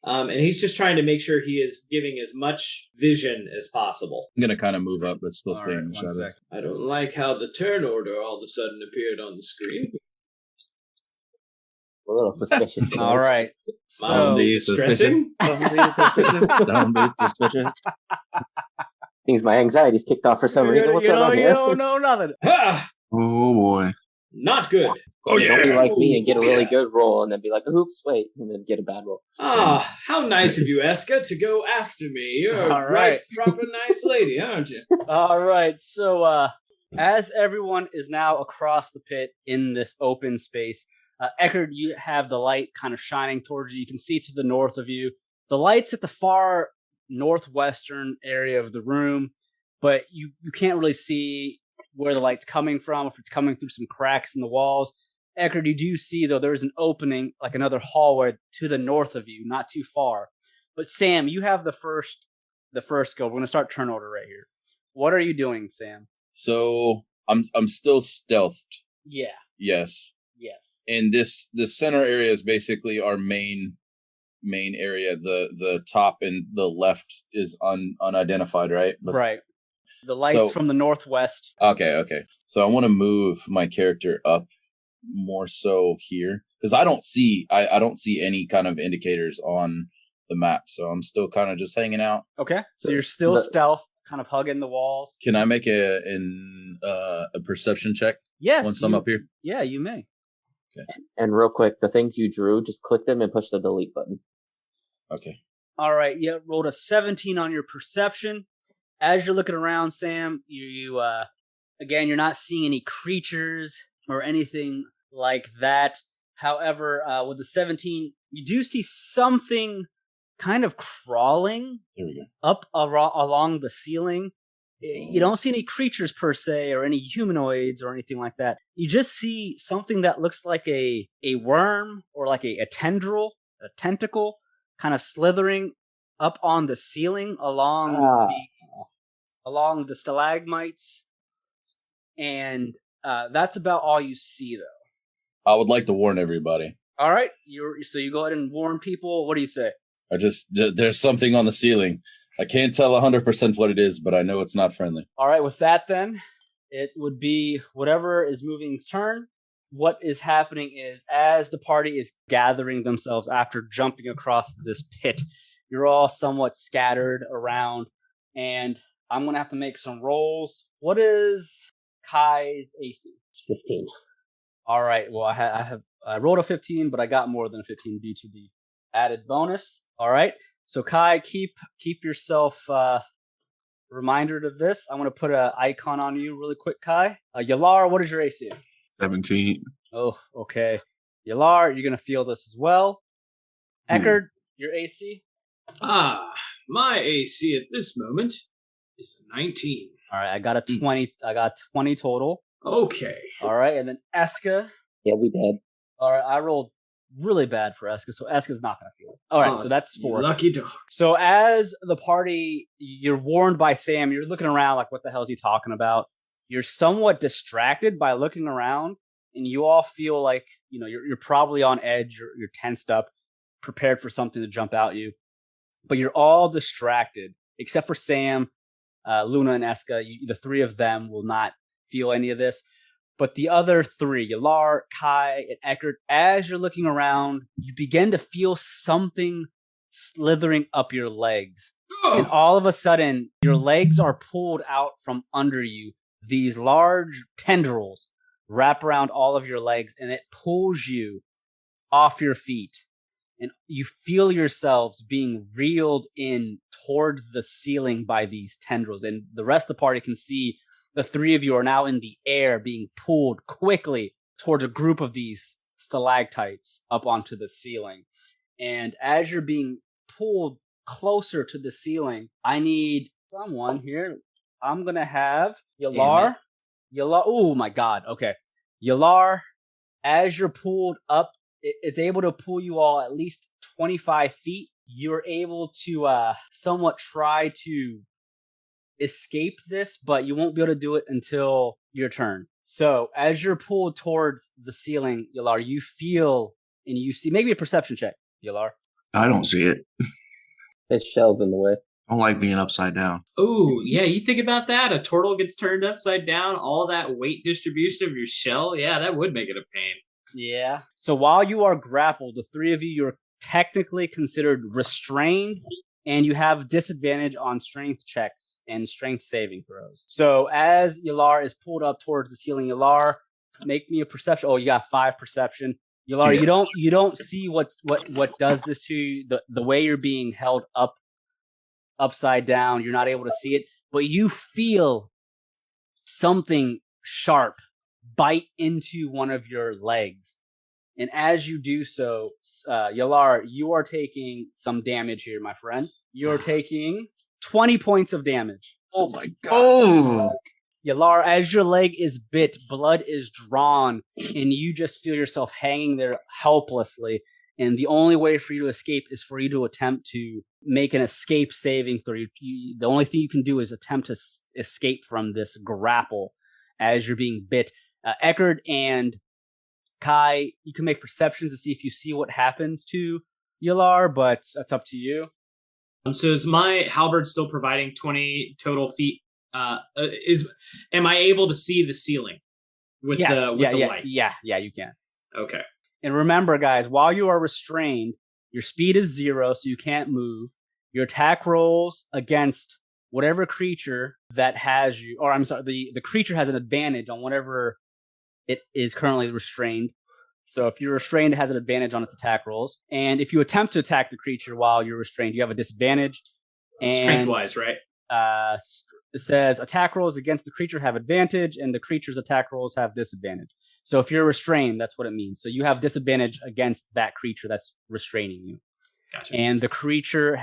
And he's just trying to make sure he is giving as much vision as possible. I'm going to kind of move up, but still stay in the shadows. I don't like how the turn order all of a sudden appeared on the screen. A little suspicious. All right. Don't be distressing. Don't be suspicious. Seems my anxiety's kicked off for some reason. What's going on here? You don't know nothing. Oh boy. Not good. Oh, yeah. Don't be like me and get a really Yeah. good roll and then be like, oops, wait, and then get a bad roll. Ah, how nice of you, Esqa, to go after me. You're All a right. proper nice lady, aren't you? All right. So, as everyone is now across the pit in this open space, Ekhardt, you have the light kind of shining towards you. You can see to the north of you. The light's at the far northwestern area of the room, but you can't really see where the light's coming from, if it's coming through some cracks in the walls. Ekhardt, you do see, though, there's an opening, like another hallway to the north of you, not too far. But Sam, you have the first go. We're going to start turn order right here. What are you doing, Sam? So I'm still stealthed. Yeah. Yes. Yes. And the center area is basically our main area. The top and the left is unidentified, right? But, right. The lights from the northwest. Okay. So I want to move my character up more so here because I don't see any kind of indicators on the map. So I'm still kind of just hanging out. Okay. So you're still stealth, kind of hugging the walls. Can I make a perception check? Yes. Once I'm up here? Yeah, you may. Okay. And real quick, the things you drew, just click them and push the delete button. Okay. All right. Yeah, rolled a 17 on your perception. As you're looking around, Sam, you again, you're not seeing any creatures or anything like that. However, with the 17, you do see something kind of crawling There we go. up along the ceiling. You don't see any creatures per se or any humanoids or anything like that. You just see something that looks like a worm or like a tendril, a tentacle, kind of slithering up on the ceiling along the stalagmites. And that's about all you see, though. I would like to warn everybody. All right. So you go ahead and warn people. What do you say? There's something on the ceiling. I can't tell 100% what it is, but I know it's not friendly. All right, with that then, it would be whatever is moving's turn. What is happening is, as the party is gathering themselves after jumping across this pit, you're all somewhat scattered around, and I'm going to have to make some rolls. What is Kai's AC? 15. All right, well, I rolled a 15, but I got more than a 15 due to the added bonus. All right. So Kai, keep yourself reminded of this. I'm going to put an icon on you really quick, Kai. Yelar, what is your AC? 17. Oh, okay. Yelar, you're going to feel this as well. Ekhardt, your AC? My AC at this moment is a 19. All right, I got a 20. I got 20 total. Okay. All right, and then Esqa. Yeah, we did. All right, I rolled really bad for Esqa, so Esca's not going to feel it. All right, so that's 4. Lucky dog. So as the party, you're warned by Sam, you're looking around like, what the hell is he talking about? You're somewhat distracted by looking around, and you all feel like, you're probably on edge, you're tensed up, prepared for something to jump out you. But you're all distracted, except for Sam, Luna, and Esqa. The three of them will not feel any of this. But the other three, Yelar, Kai, and Ekhardt, as you're looking around, you begin to feel something slithering up your legs. Oh. And all of a sudden, your legs are pulled out from under you. These large tendrils wrap around all of your legs, and it pulls you off your feet. And you feel yourselves being reeled in towards the ceiling by these tendrils. And the rest of the party can see the three of you are now in the air, being pulled quickly towards a group of these stalactites up onto the ceiling. And as you're being pulled closer to the ceiling, I need someone here. I'm going to have Yelar. Oh, my God. Okay. Yelar, as you're pulled up, it's able to pull you all at least 25 feet. You're able to somewhat try to escape this, but you won't be able to do it until your turn. So as you're pulled towards the ceiling, Yelar, you feel and you see, maybe a perception check, Yelar. I don't see it. His shell's in the way. I don't like being upside down. Oh, yeah, you think about that? A turtle gets turned upside down, all that weight distribution of your shell, yeah, that would make it a pain. Yeah. So while you are grappled, the three of you, you're technically considered restrained, and you have disadvantage on strength checks and strength saving throws. So as Yelar is pulled up towards the ceiling, Yelar, make me a perception. Oh, you got 5 perception. Yelar, you don't see what does this to you. The way you're being held upside down, you're not able to see it, but you feel something sharp bite into one of your legs. And as you do so, Yelar, you are taking some damage here, my friend. You're taking 20 points of damage. Oh my god. Oh, Yelar, as your leg is bit, blood is drawn, and you just feel yourself hanging there helplessly. And the only way for you to escape is for you to attempt to make an escape saving throw. The only thing you can do is attempt to escape from this grapple as you're being bit. Ekhardt and Kai, you can make perceptions to see if you see what happens to Yelar, but that's up to you. So is my halberd still providing 20 total feet? Am I able to see the ceiling with the light? Yeah, you can. Okay. And remember, guys, while you are restrained, your speed is 0, so you can't move. Your attack rolls against whatever creature that has you, or I'm sorry, the creature has an advantage on whatever it is currently restrained. So if you're restrained, it has an advantage on its attack rolls. And if you attempt to attack the creature while you're restrained, you have a disadvantage. And strength-wise, right? It says attack rolls against the creature have advantage, and the creature's attack rolls have disadvantage. So if you're restrained, that's what it means. So you have disadvantage against that creature that's restraining you. Gotcha. And the creature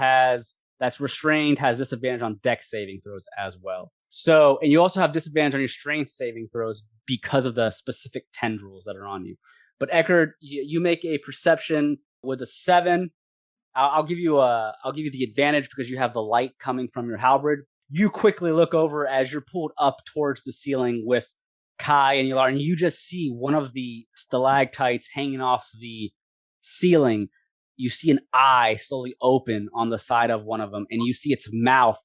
that's restrained has disadvantage on dex saving throws as well. So, and you also have disadvantage on your strength saving throws because of the specific tendrils that are on you. But Ekhardt, you make a perception with a 7. I'll give you the advantage because you have the light coming from your halberd. You quickly look over as you're pulled up towards the ceiling with Kai and Yelar, and you just see one of the stalactites hanging off the ceiling. You see an eye slowly open on the side of one of them, and you see its mouth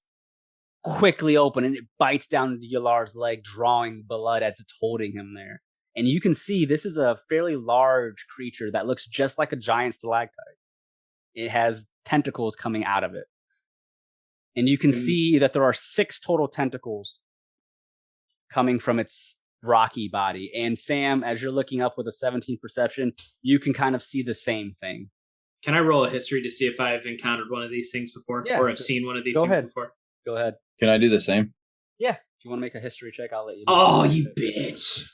quickly open, and it bites down into Yelar's leg, drawing blood as it's holding him there. And you can see this is a fairly large creature that looks just like a giant stalactite. It has tentacles coming out of it. And you can see that there are 6 total tentacles coming from its rocky body. And Sam, as you're looking up with a 17 perception, you can kind of see the same thing. Can I roll a history to see if I've encountered one of these things before? Yeah, or have seen one of these things before? Go ahead. Can I do the same? Yeah. If you want to make a history check, I'll let you. Oh, you bitch.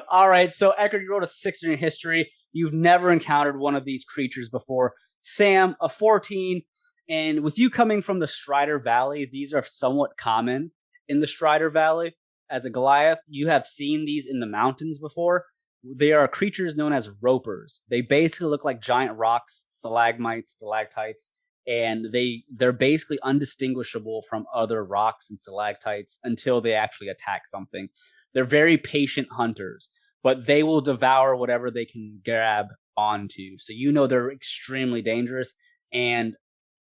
All right. So, Ekhardt, you rolled a 6 in your history. You've never encountered one of these creatures before. Sam, a 14. And with you coming from the Strider Valley, these are somewhat common in the Strider Valley. As a Goliath, you have seen these in the mountains before. They are creatures known as ropers. They basically look like giant rocks, stalagmites, stalactites, and they're basically undistinguishable from other rocks and stalactites until they actually attack something. They're very patient hunters, but they will devour whatever they can grab onto. So you know they're extremely dangerous, and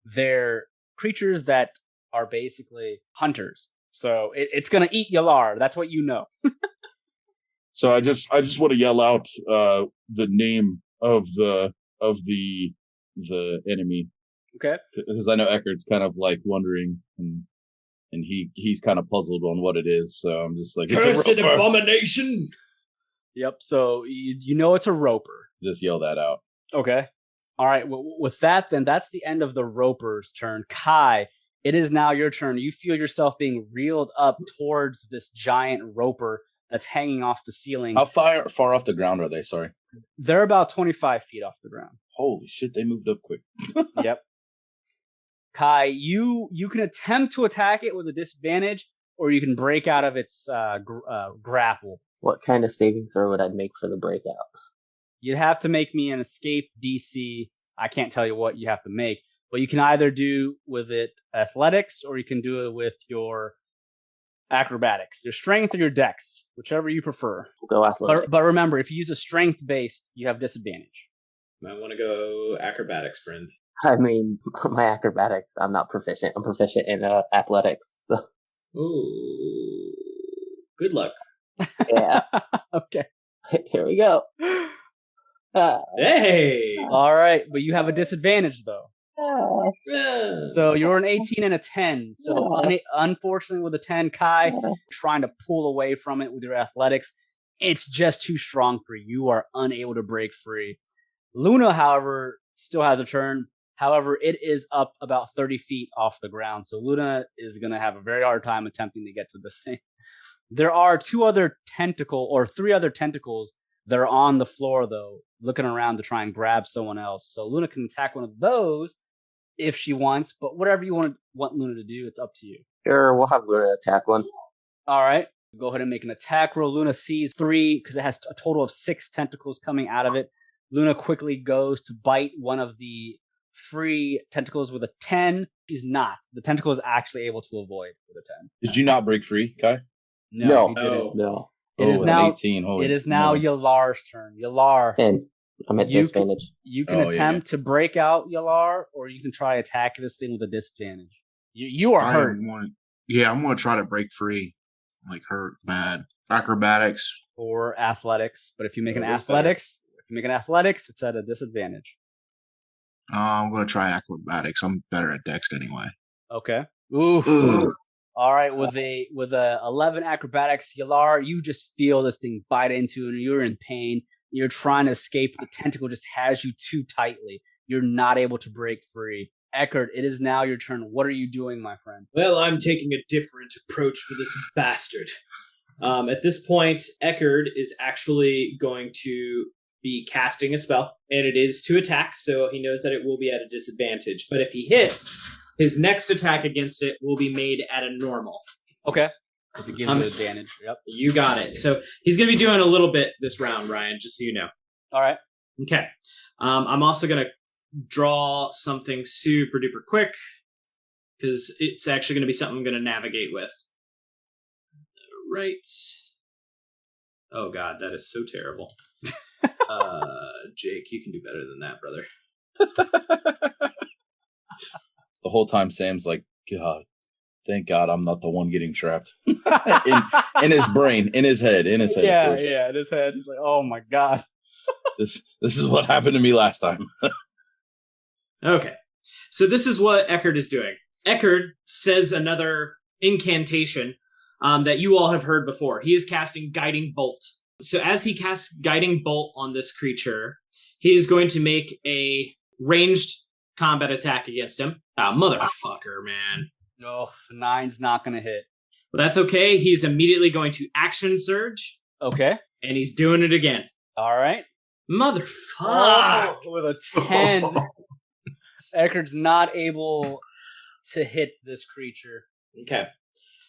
they're creatures that are basically hunters. So it's going to eat Yelar. That's what you know. So I just want to yell out the name of the enemy. Okay. Because I know Eckhart's kind of like wondering, and he's kind of puzzled on what it is. So I'm just like, Cursed abomination. Yep. So you know it's a roper. Just yell that out. Okay. All right. Well, with that, then that's the end of the roper's turn. Kai, it is now your turn. You feel yourself being reeled up towards this giant roper that's hanging off the ceiling. How far off the ground are they? Sorry. They're about 25 feet off the ground. Holy shit, they moved up quick. Yep. Kai, you can attempt to attack it with a disadvantage, or you can break out of its grapple. What kind of saving throw would I make for the breakout? You'd have to make me an escape DC. I can't tell you what you have to make, but you can either do with it athletics, or you can do it with your acrobatics, your strength or your dex, whichever you prefer. We'll go athletics. But remember, if you use a strength based, you have disadvantage. Might want to go acrobatics, friend. I mean, my acrobatics, I'm not proficient. I'm proficient in athletics. So. Ooh. Good luck. Yeah. Okay. Here we go. Hey! All right, but you have a disadvantage, though. So you're an 18 and a 10. So unfortunately with a 10, Kai, trying to pull away from it with your athletics, it's just too strong for you. You are unable to break free. Luna, however, still has a turn. However, it is up about 30 feet off the ground. So Luna is going to have a very hard time attempting to get to this thing. There are three other tentacles that are on the floor, though, looking around to try and grab someone else. So Luna can attack one of those if she wants, but whatever you want Luna to do, it's up to you. Sure, we'll have Luna attack one. All right. Go ahead and make an attack roll. Luna sees 3, because it has a total of 6 tentacles coming out of it. Luna quickly goes to bite one of the free tentacles with a 10. She's not. The tentacle is actually able to avoid with a 10. Did you not break free, Kai? No, he didn't. No. It is now 18. It is now Yalar's turn. Yalar. 10. I'm at disadvantage. You can attempt to break out, Yelar, or you can try attack this thing with a disadvantage. You are hurt. I'm going to try to break free. Like hurt bad. Acrobatics. Or athletics. But if you make an athletics, it's at a disadvantage. I'm going to try acrobatics. I'm better at dex anyway. Okay. Ooh. All right, with a 11 acrobatics, Yelar, you just feel this thing bite into you, and you're in pain. You're trying to escape. The tentacle just has you too tightly. You're not able to break free. Ekhardt, it is now your turn. What are you doing, my friend? Well, I'm taking a different approach for this bastard. At this point, Ekhardt is actually going to be casting a spell, and it is to attack, so he knows that it will be at a disadvantage. But if he hits, his next attack against it will be made at a normal. Okay. Because it gives you advantage. Yep. You got it. So he's going to be doing a little bit this round, Ryan, just so you know. All right. Okay. I'm also going to draw something super duper quick because it's actually going to be something I'm going to navigate with. Right. Oh, God, that is so terrible. Jake, you can do better than that, brother. The whole time Sam's like, God, thank God I'm not the one getting trapped. in his brain, in his head. Yeah, in his head. He's like, oh my God. This is what happened to me last time. Okay. So this is what Ekhardt is doing. Ekhardt says another incantation that you all have heard before. He is casting Guiding Bolt. So as he casts Guiding Bolt on this creature, he is going to make a ranged combat attack against him. Motherfucker, man. No, 9's not going to hit. Well, that's okay. He's immediately going to action surge. Okay. And he's doing it again. All right. Motherfucker. Oh, with a 10. Eckhart's not able to hit this creature. Okay.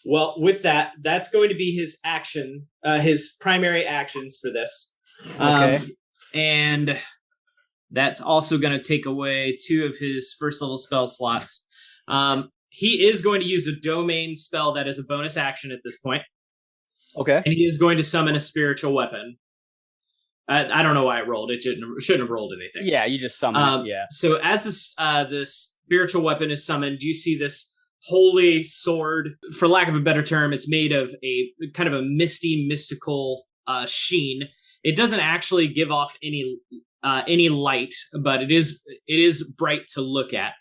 Well, with that, that's going to be his action, his primary actions for this. Okay. And that's also going to take away 2 of his first level spell slots. He is going to use a domain spell that is a bonus action at this point. Okay. And he is going to summon a spiritual weapon. I don't know why it rolled. It shouldn't have rolled anything. Yeah, you just summoned it, yeah. So as this spiritual weapon is summoned, you see this holy sword. For lack of a better term, it's made of a kind of a misty, mystical sheen. It doesn't actually give off any light, but it is bright to look at.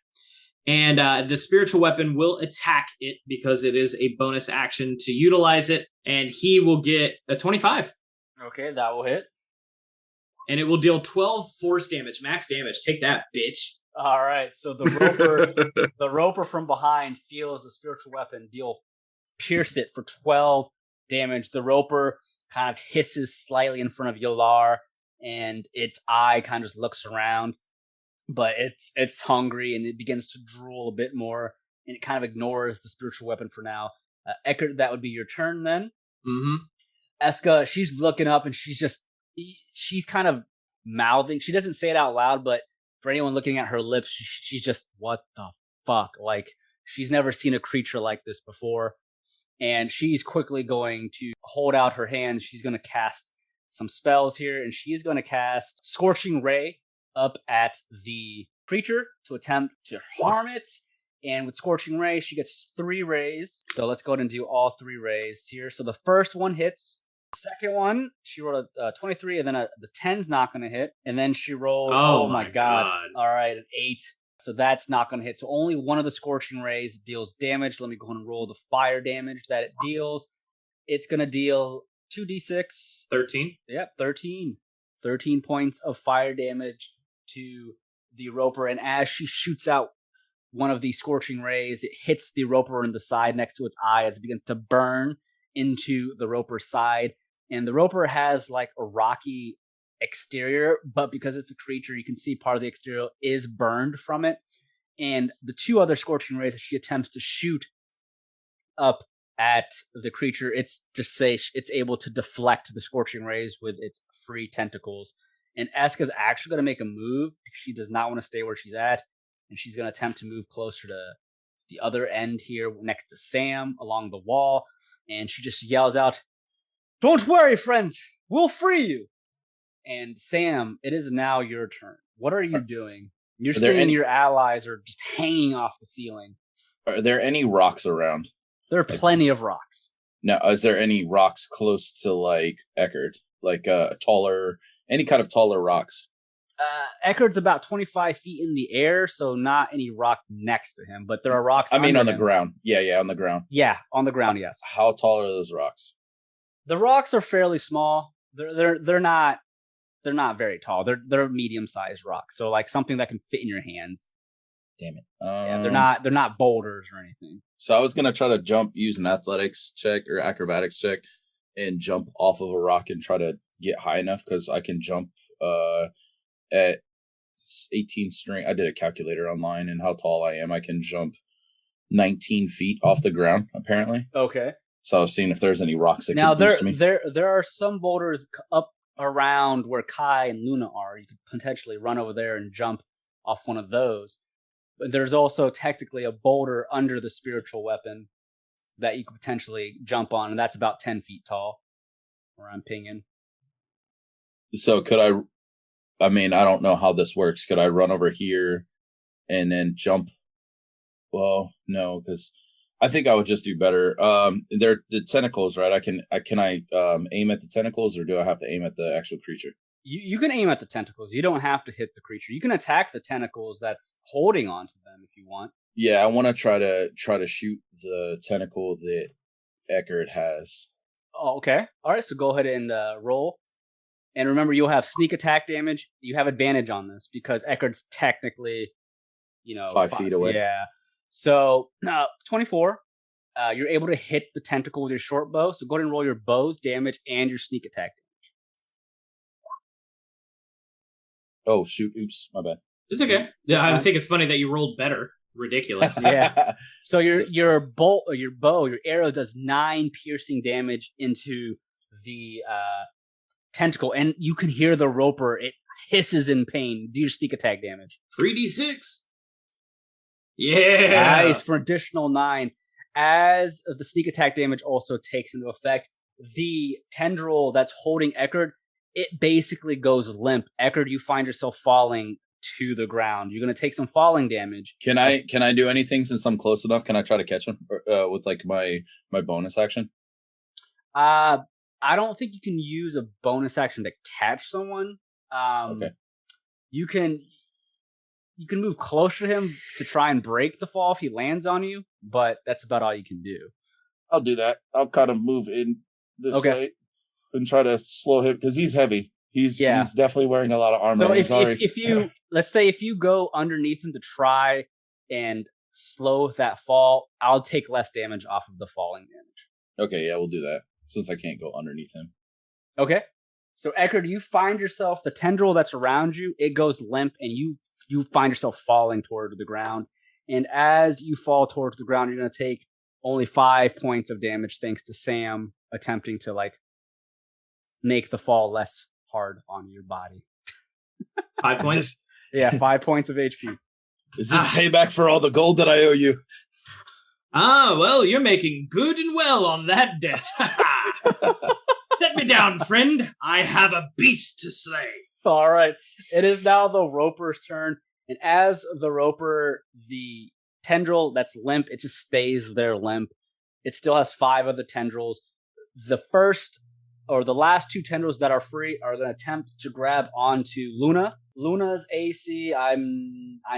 And the spiritual weapon will attack it because it is a bonus action to utilize it, and he will get a 25. Okay, that will hit. And it will deal 12 force damage, max damage. Take that, bitch. All right, so the roper from behind feels the spiritual weapon pierce it for 12 damage. The roper kind of hisses slightly in front of Yelar, and its eye kind of just looks around, but it's hungry, and it begins to drool a bit more, and it kind of ignores the spiritual weapon for now. Ekhardt, that would be your turn then. Mm-hmm. Esqa, she's looking up, and she's kind of mouthing. She doesn't say it out loud, but for anyone looking at her lips, she's just, what the fuck? Like, she's never seen a creature like this before. And she's quickly going to hold out her hand. She's going to cast some spells here, and she is going to cast Scorching Ray up at the creature to attempt to harm it. And with Scorching Ray, she gets 3 rays. So let's go ahead and do all 3 rays here. So the first one hits. Second one, she rolled a 23, and then the 10's not going to hit. And then she rolled, oh my God. All right, an 8. So that's not going to hit. So only one of the Scorching Rays deals damage. Let me go ahead and roll the fire damage that it deals. It's going to deal 2d6. 13. Yep, 13. 13 points of fire damage to the Roper. And as she shoots out one of the Scorching Rays, it hits the Roper in the side next to its eye as it begins to burn into the Roper's side. And the Roper has like a rocky exterior, but because it's a creature, you can see part of the exterior is burned from it. And the two other Scorching Rays that she attempts to shoot up at the creature, it's able to deflect the Scorching Rays with its free tentacles. And Esqa's actually going to make a move. She does not want to stay where she's at, and she's going to attempt to move closer to the other end here next to Sam along the wall. And she just yells out, "Don't worry, friends, we'll free you." And Sam, it is now your turn. What are you doing? You're seeing your allies are just hanging off the ceiling. Are there any rocks around? There are plenty of rocks. Now, is there any rocks close to like Ekhardt? Like any kind of taller rocks? Eckhart's about 25 feet in the air, so not any rock next to him, but there are rocks. I mean, on the ground. Yeah, on the ground. Yeah, on the ground, yes. How tall are those rocks? The rocks are fairly small. They're not very tall. They're medium-sized rocks, so like something that can fit in your hands. Damn it. Yeah, they're not boulders or anything. So I was gonna try to jump, use an athletics check or acrobatics check, and jump off of a rock and try to get high enough because I can jump at 18 string. I did a calculator online and how tall I am. I can jump 19 feet off the ground apparently. Okay. So I was seeing if there's any rocks that now could boost me. There are some boulders up around where Kai and Luna are. You could potentially run over there and jump off one of those. But there's also technically a boulder under the spiritual weapon that you could potentially jump on, and that's about 10 feet tall, where I'm pinging. So could I mean, I don't know how this works. Could I run over here and then jump? Well, no, because I think I would just do better. They're the tentacles, right? Can I aim at the tentacles, or do I have to aim at the actual creature? You can aim at the tentacles. You don't have to hit the creature. You can attack the tentacles that's holding onto them if you want. Yeah, I want to try to shoot the tentacle that Ekhardt has. Oh, okay. All right, so go ahead and roll. And remember, you'll have sneak attack damage. You have advantage on this because Eckhart's technically, 5 feet away. Yeah. So 24. You're able to hit the tentacle with your short bow. So go ahead and roll your bow's damage and your sneak attack damage. Oh, shoot. Oops. My bad. It's okay. Yeah, I think it's funny that you rolled better. Ridiculous. Yeah. So your bow, your arrow does 9 piercing damage into the tentacle, and you can hear the Roper. It hisses in pain. Do your sneak attack damage. 3d6. Yeah. Nice for additional 9. As the sneak attack damage also takes into effect, the tendril that's holding Ekhardt, it basically goes limp. Ekhardt, you find yourself falling to the ground. You're going to take some falling damage. Can I do anything since I'm close enough? Can I try to catch him with like my bonus action? I don't think you can use a bonus action to catch someone. Okay. You can move closer to him to try and break the fall if he lands on you, but that's about all you can do. I'll do that. I'll kind of move in this way and try to slow him because he's heavy. He's definitely wearing a lot of armor. So if you let's say if you go underneath him to try and slow that fall, I'll take less damage off of the falling damage. Okay, yeah, we'll do that since I can't go underneath him. Okay. So Ekhardt, you find yourself, the tendril that's around you, it goes limp, and you find yourself falling toward the ground. And as you fall towards the ground, you're going to take only 5 points of damage thanks to Sam attempting to make the fall less hard on your body. 5 points? Yeah, 5 points of HP. Is this payback for all the gold that I owe you? Well, you're making good and well on that debt. Set me down, friend. I have a beast to slay. All right. It is now the Roper's turn. And as the Roper, the tendril that's limp, it just stays there limp. It still has 5 of the tendrils. The first or the last 2 tendrils that are free are going to attempt to grab onto Luna Luna's AC, I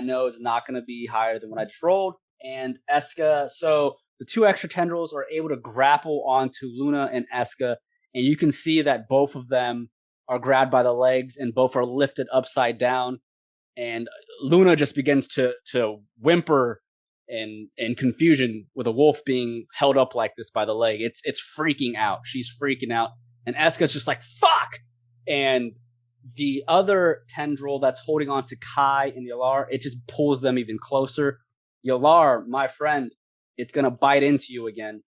know is not going to be higher than what I just rolled. And Esqa, so the 2 extra tendrils are able to grapple onto Luna and Esqa, and you can see that both of them are grabbed by the legs and both are lifted upside down. And Luna just begins to whimper in confusion with a wolf being held up like this by the leg. It's freaking out. She's freaking out. And Esca's just like, fuck! And the other tendril that's holding on to Kai and Yelar, it just pulls them even closer. Yelar, my friend, it's going to bite into you again.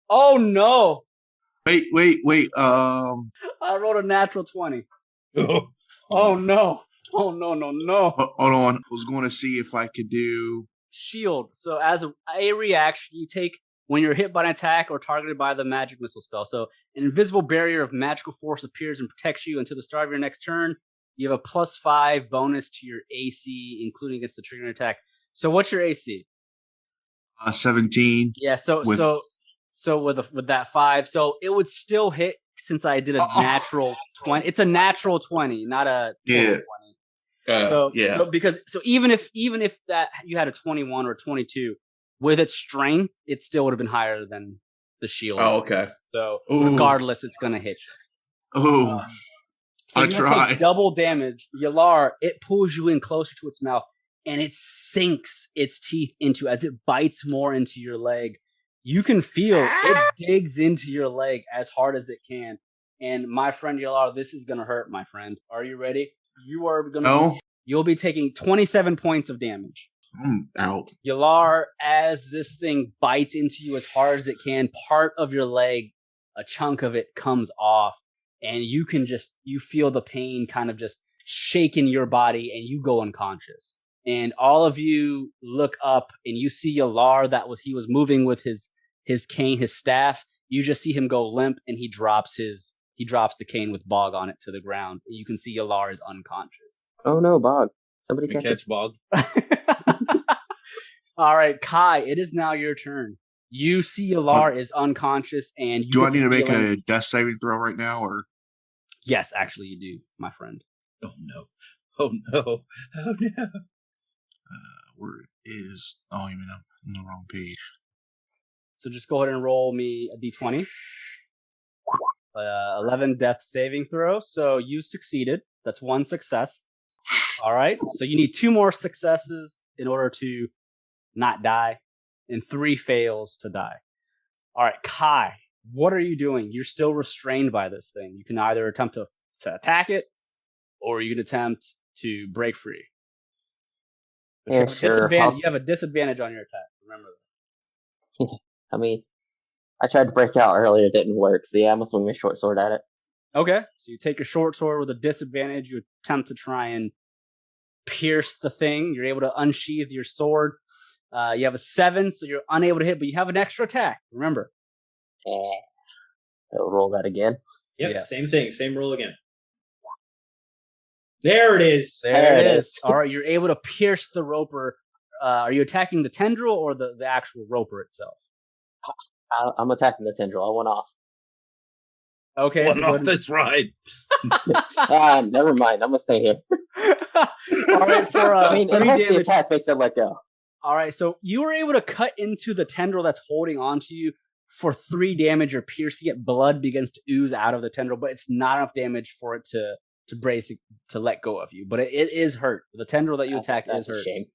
Oh, no! Wait. I rolled a natural 20. Oh, no. Oh, no. Hold on. I was going to see if I could do... Shield. So as a reaction, you take when you're hit by an attack or targeted by the magic missile spell. So an invisible barrier of magical force appears and protects you until the start of your next turn. You have a +5 bonus to your AC, including against the triggering attack. So what's your AC? 17. Yeah. So with that 5, so it would still hit since I did a natural 20. It's a natural 20, not a 20. So even if that you had a 21 or 22 with its strength, it still would have been higher than the shield. Oh, okay. So regardless, it's gonna hit you. Oh, so I tried. Double damage. Yelar, it pulls you in closer to its mouth, and it sinks its teeth into as it bites more into your leg. You can feel it digs into your leg as hard as it can. And my friend Yelar, this is gonna hurt, my friend. Are you ready? You are gonna. You'll be taking 27 points of damage. I'm out. Yelar, as this thing bites into you as hard as it can, part of your leg, a chunk of it comes off, and you feel the pain kind of just shaking your body, and you go unconscious. And all of you look up, and you see Yelar he was moving with his cane, his staff. You just see him go limp, and he drops the cane with Bog on it to the ground. You can see Yelar is unconscious. Oh no, Bog. Somebody catch Bog. All right, Kai, it is now your turn. You see Yelar is unconscious, and do I need to make a death saving throw right now, or? Yes, actually, you do, my friend. Oh no! Where is? Oh, you mean I'm on the wrong page. So just go ahead and roll me a d20. 11 death saving throw. So you succeeded. That's 1 success. All right. So you need 2 more successes in order to not die, and 3 fails to die. All right, Kai, what are you doing? You're still restrained by this thing. You can either attempt to attack it, or you can attempt to break free. But you have a disadvantage on your attack. Remember that. I mean, I tried to break out earlier. It didn't work. So yeah, I'm going to swing my short sword at it. Okay. So you take your short sword with a disadvantage. You attempt to try and pierce the thing. You're able to unsheath your sword. You have a 7, so you're unable to hit, but you have an extra attack. Remember. I'll roll that again. Yep, yes. Same thing. Same roll again. There it is. There it is. All right, you're able to pierce the roper. Are you attacking the tendril or the actual roper itself? I'm attacking the tendril. I went off. Okay. Went off this ride. Never mind. I'm going to stay here. All right, the attack makes it let go. All right, so you were able to cut into the tendril that's holding onto you for 3 damage. You're piercing it. Blood begins to ooze out of the tendril, but it's not enough damage for it to let go of you. But it is hurt. The tendril that you attacked is hurt. Shame.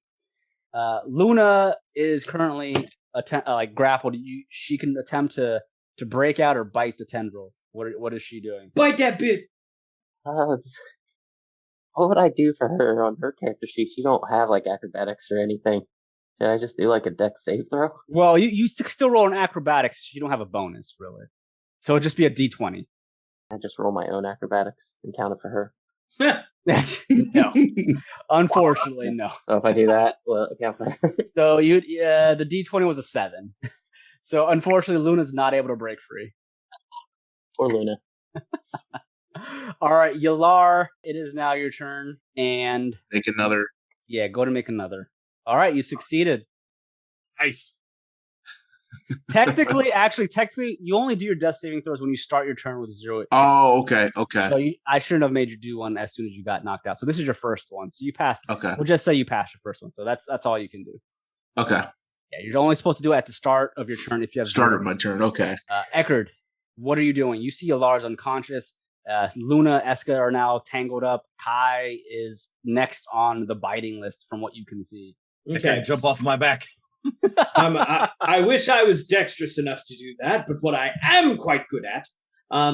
Luna is currently grappled. She can attempt to break out or bite the tendril. What is she doing? Bite that bit. What would I do for her on her character sheet? She don't have acrobatics or anything. Should I just do a dex save throw? Well, you still roll an acrobatics. You don't have a bonus, really. So it'd just be a d20. I just roll my own acrobatics and count it for her. No. Unfortunately, no. So if I do that, well, account for her. So the d20 was a 7. So unfortunately, Luna's not able to break free. Poor Luna. All right, Yelar, it is now your turn. And make another. Yeah, go to make another. All right, you succeeded. Nice. Technically, you only do your death saving throws when you start your turn with 0. Oh, okay. So I shouldn't have made you do one as soon as you got knocked out. So this is your first one. So you passed. Okay. We'll just say you passed your first one. So that's all you can do. Okay. Yeah, you're only supposed to do it at the start of your turn if you have start of my turn. Okay. Ekhardt, what are you doing? You see Yelar's unconscious. Luna, Esqa are now tangled up. Kai is next on the biting list from what you can see. Okay, jump off my back. I wish I was dexterous enough to do that, but what I am quite good at,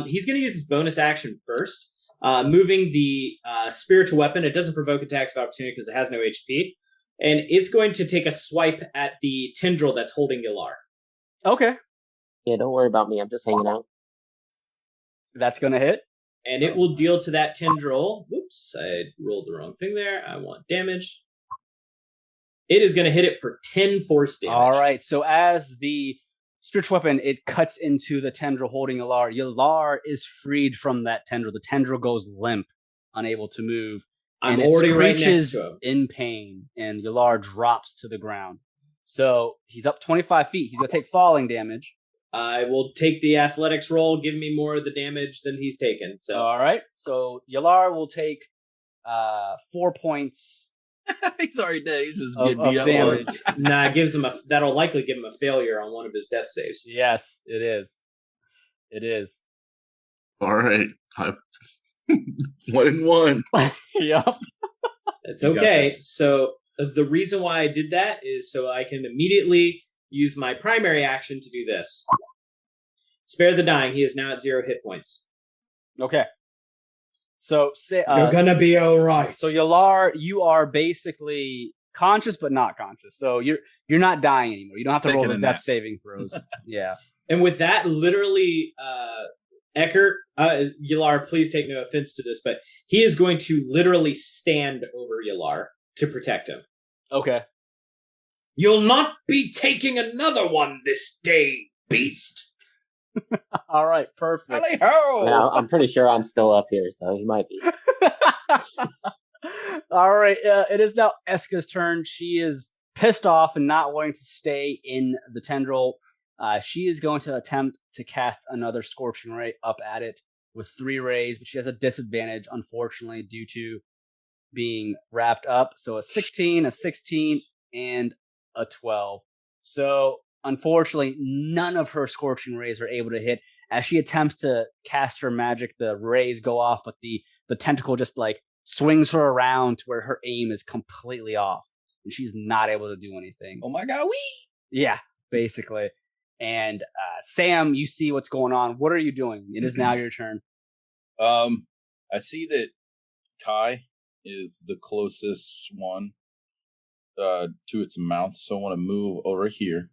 he's going to use his bonus action first, moving the spiritual weapon. It doesn't provoke attacks of opportunity because it has no HP, and it's going to take a swipe at the tendril that's holding Yelar. Okay. Yeah, don't worry about me. I'm just hanging out. That's going to hit. And it will deal to that tendril. Whoops, I rolled the wrong thing there. I want damage. It is going to hit it for 10 force damage. All right. So as the spiritual weapon, it cuts into the tendril holding Yelar. Yelar is freed from that tendril. The tendril goes limp, unable to move. I'm already right next to him. In pain, and Yelar drops to the ground. So he's up 25 feet. He's going to take falling damage. I will take the athletics roll. Give me more of the damage than he's taken. So all right. So Yelar will take 4 points. He's already dead. He's just getting beat up. Damage. Nah, that'll likely give him a failure on one of his death saves. Yes, it is. It is. All right. 1-1. Yep. It's okay. So the reason why I did that is so I can immediately use my primary action to do this. Spare the dying. He is now at 0 hit points. Okay. So you're gonna be all right. So Yelar, you are basically conscious but not conscious. So you're not dying anymore. You don't have to roll the death saving throws. Yeah. And with that, literally, Ekhardt, Yelar, please take no offense to this, but he is going to literally stand over Yelar to protect him. Okay. You'll not be taking another one this day, beast. All right, perfect. Yeah, I'm pretty sure I'm still up here, so he might be. All right, it is now Esqa's turn. She is pissed off and not wanting to stay in the tendril. She is going to attempt to cast another Scorching Ray up at it with 3 rays, but she has a disadvantage, unfortunately, due to being wrapped up. So a 16, a 16, and a 12. So unfortunately, none of her Scorching Rays are able to hit. As she attempts to cast her magic, the rays go off, but the tentacle just like swings her around to where her aim is completely off, and she's not able to do anything. Oh my god, wee! Yeah, basically. And Sam, you see what's going on. What are you doing? It is now your turn. I see that Kai is the closest one to its mouth, so I want to move over here,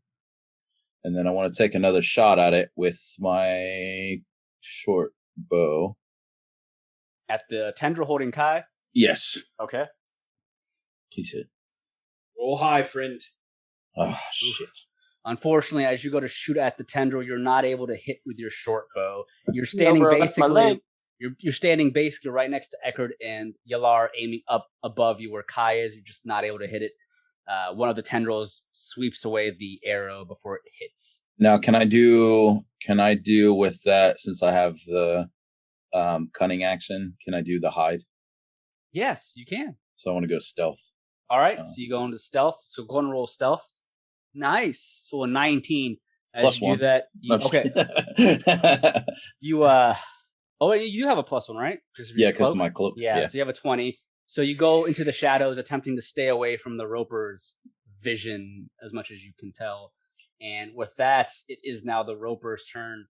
and then I want to take another shot at it with my short bow. At the tendril holding Kai? Yes. Okay. Please hit. Oh, hi, friend. Oh, shit. Unfortunately, as you go to shoot at the tendril, you're not able to hit with your short bow. You're standing you're standing basically right next to Ekhardt and Yelar, aiming up above you where Kai is. You're just not able to hit it. One of the tendrils sweeps away the arrow before it hits. Now, can I do with that, since I have the cunning action, can I do the hide? Yes, you can. So I want to go stealth. All right, so you go into stealth. So go and roll stealth. Nice. So a 19. As you do that, okay. You oh, you do have a +1, right? Yeah, because of my cloak. Yeah, so you have a 20. So you go into the shadows, attempting to stay away from the Roper's vision as much as you can tell. And with that, it is now the Roper's turn.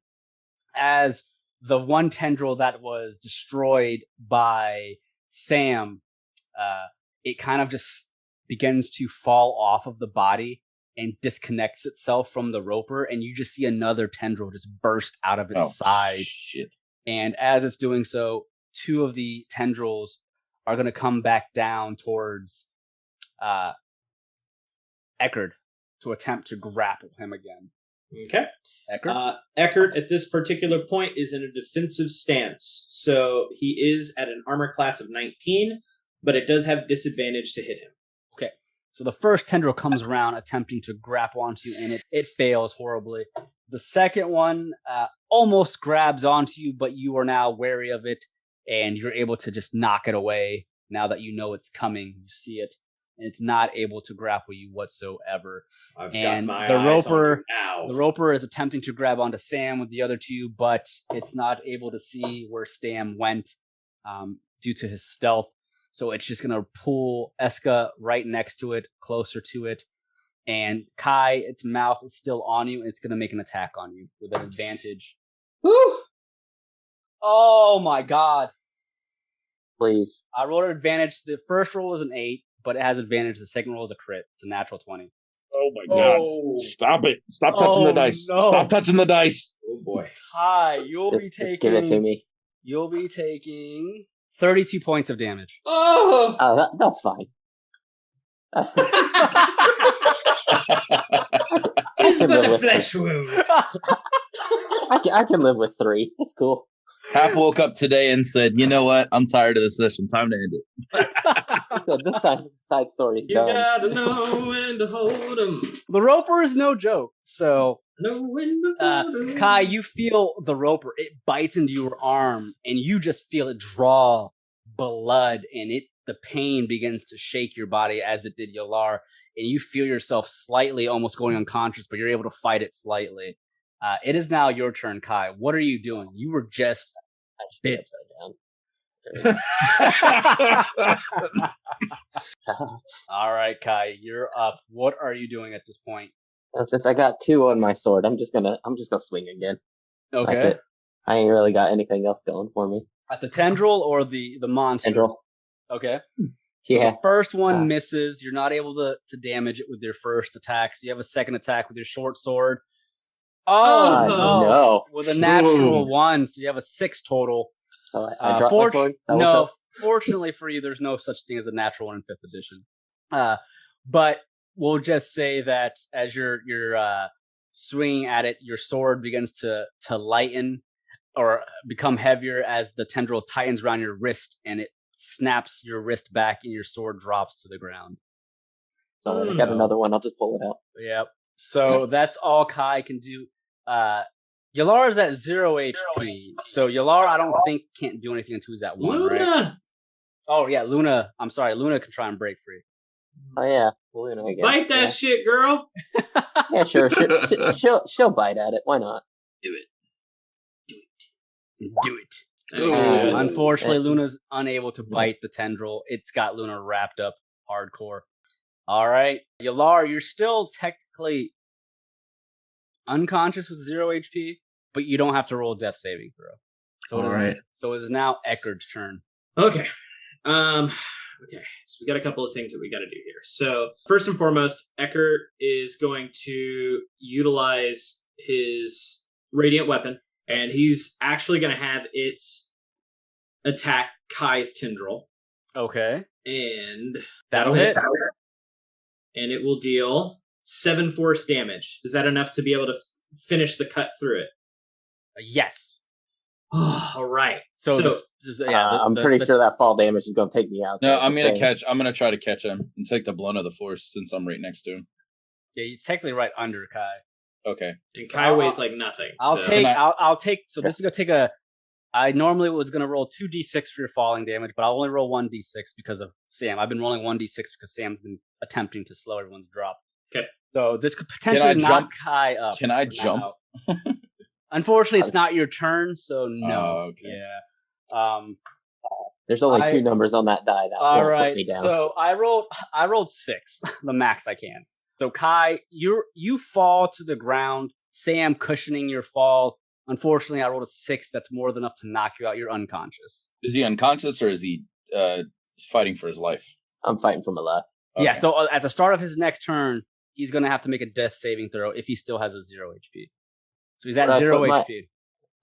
As the one tendril that was destroyed by Sam, it kind of just begins to fall off of the body and disconnects itself from the Roper, and you just see another tendril just burst out of its side. Shit. And as it's doing so, 2 of the tendrils are going to come back down towards Ekhardt to attempt to grapple him again. Okay. Ekhardt at this particular point is in a defensive stance. So he is at an armor class of 19, but it does have disadvantage to hit him. Okay. So the first tendril comes around attempting to grapple onto you, and it fails horribly. The second one almost grabs onto you, but you are now wary of it, and you're able to just knock it away now that you know it's coming. You see it, and it's not able to grapple you whatsoever. The roper is attempting to grab onto Sam with the other two, but it's not able to see where Sam went due to his stealth. So it's just going to pull Esqa right next to it, closer to it. And Kai, its mouth is still on you, and it's going to make an attack on you with an advantage. Woo! Oh, my God. Please. I rolled an advantage. The first roll was an 8, but it has advantage. The second roll is a crit. It's a natural 20. Oh, my God. Stop it. Stop touching the dice. No. Stop touching the dice. Oh, boy. Kai, you'll be taking... Just give it to me. You'll be taking 32 points of damage. Oh, that's fine. It's but a flesh wound. I can live with 3. That's cool. Hap woke up today and said, "You know what? I'm tired of this session. Time to end it." So this side story's done. You gotta know when to hold 'em. The roper is no joke. So, know when to hold 'em. Kai, you feel the roper. It bites into your arm, and you just feel it draw blood, and the pain begins to shake your body as it did Yelar, and you feel yourself slightly almost going unconscious, but you're able to fight it slightly. It is now your turn, Kai. What are you doing? You were just bit upside down. All right, Kai, you're up. What are you doing at this point? Since I got 2 on my sword, I'm just gonna swing again. Okay. I ain't really got anything else going for me. At the tendril or the monster? Tendril. Okay. So the first one misses. You're not able to damage it with your first attack. So you have a second attack with your short sword. Oh, no. With a natural 1. So you have a 6 total. So I dropped my sword? No, fortunately for you, there's no such thing as a natural 1 in 5th edition. But we'll just say that as you're swinging at it, your sword begins to lighten or become heavier as the tendril tightens around your wrist, and it snaps your wrist back and your sword drops to the ground. So I got another one. I'll just pull it out. Yep. So that's all Kai can do. Yelar is at 0 HP. So Yelar, I don't think can't do anything until he's at 1, Luna. Right? Oh yeah, Luna. I'm sorry, Luna can try and break free. Oh yeah, Luna. I guess. Bite that shit, girl. Yeah, sure. She'll bite at it. Why not? Do it. Unfortunately, Luna's unable to bite the tendril. It's got Luna wrapped up hardcore. All right, Yelar, you're still technically unconscious with 0 HP, but you don't have to roll a death saving throw. So So it is now Ekhardt's turn. Okay. Okay. So we got a couple of things that we got to do here. So first and foremost, Ekhardt is going to utilize his radiant weapon, and he's actually going to have it attack Kai's tendril. Okay. And that'll hit. And it will deal 7 force damage. Is that enough to be able to finish the cut through it? Yes. All right. So I'm pretty sure that fall damage is going to take me out. No, I'm going to try to catch him and take the blunt of the force since I'm right next to him. Yeah, he's technically right under Kai. Okay. And Kai weighs like nothing. I'll take. So this is going to take I normally was going to roll 2d6 for your falling damage, but I'll only roll 1d6 because of Sam. I've been rolling 1d6 because Sam's been attempting to slow everyone's drop. Okay. So this could potentially knock Kai up. Can I jump? Unfortunately, it's not your turn, so no. Okay. Yeah. There's only 2 numbers on that die. All right. So I rolled 6, the max I can. So Kai, you fall to the ground. Sam cushioning your fall. Unfortunately, I rolled a 6. That's more than enough to knock you out. You're unconscious. Is he unconscious or is he fighting for his life? I'm fighting for my life. Okay. Yeah. So at the start of his next turn, he's going to have to make a death saving throw if he still has a 0 HP. So he's at 0 HP.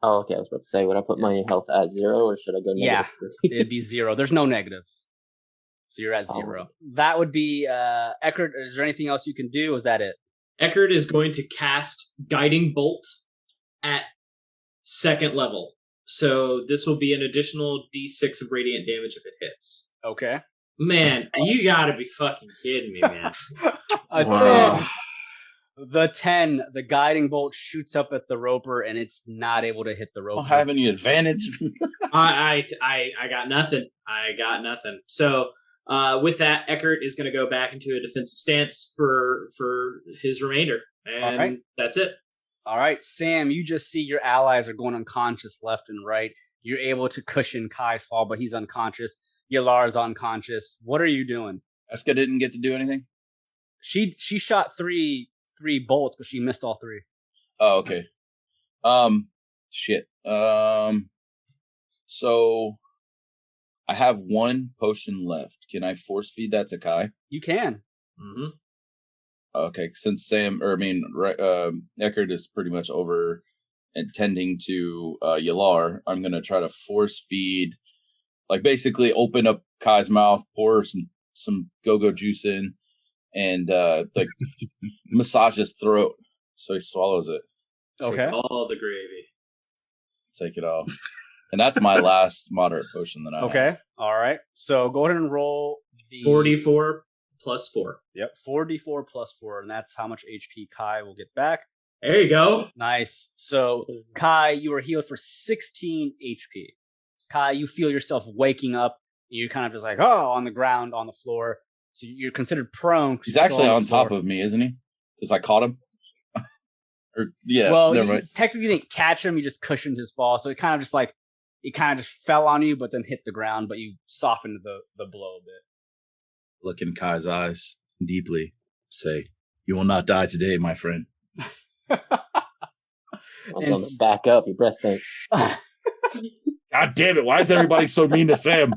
Oh, okay. I was about to say, would I put my health at 0 or should I go negative? Yeah, it'd be 0. There's no negatives. So you're at 0. That would be Ekhardt. Is there anything else you can do? Is that it? Ekhardt is going to cast Guiding Bolt at 2nd level. So this will be an additional d6 of radiant damage if it hits. Okay. Man, you gotta be fucking kidding me, man. A 10. The 10, the guiding bolt shoots up at the roper, and it's not able to hit the roper. Don't have any advantage. I got nothing. So with that, Ekhardt is going to go back into a defensive stance for his remainder, and that's it. All right, Sam, you just see your allies are going unconscious left and right. You're able to cushion Kai's fall, but he's unconscious. Yelar's unconscious. What are you doing? Esqa didn't get to do anything? She shot three bolts, but she missed all 3. Oh, okay. Shit. So I have 1 potion left. Can I force feed that to Kai? You can. Mm-hmm. Okay, since Ekhardt is pretty much over and tending to Yelar, I'm gonna try to force feed, like basically open up Kai's mouth, pour some go-go juice in, and like massage his throat so he swallows it. Okay. Take all the gravy. Take it all. And that's my last moderate potion that I have. Okay. All right. So go ahead and roll the 44 plus 4. Yep. 4d4 plus 4, and that's how much HP Kai will get back. There you go. Nice. So Kai, you are healed for 16 HP. Kai, you feel yourself waking up. You're kind of just like, on the ground, on the floor. So you're considered prone. He's actually on top of me, isn't he? Because I caught him. Well, you technically didn't catch him. You just cushioned his fall. So it kind of just fell on you, but then hit the ground. But you softened the blow a bit. Look in Kai's eyes deeply. Say, "You will not die today, my friend." I'm gonna back up. Your breath stinks. God damn it! Why is everybody so mean to Sam?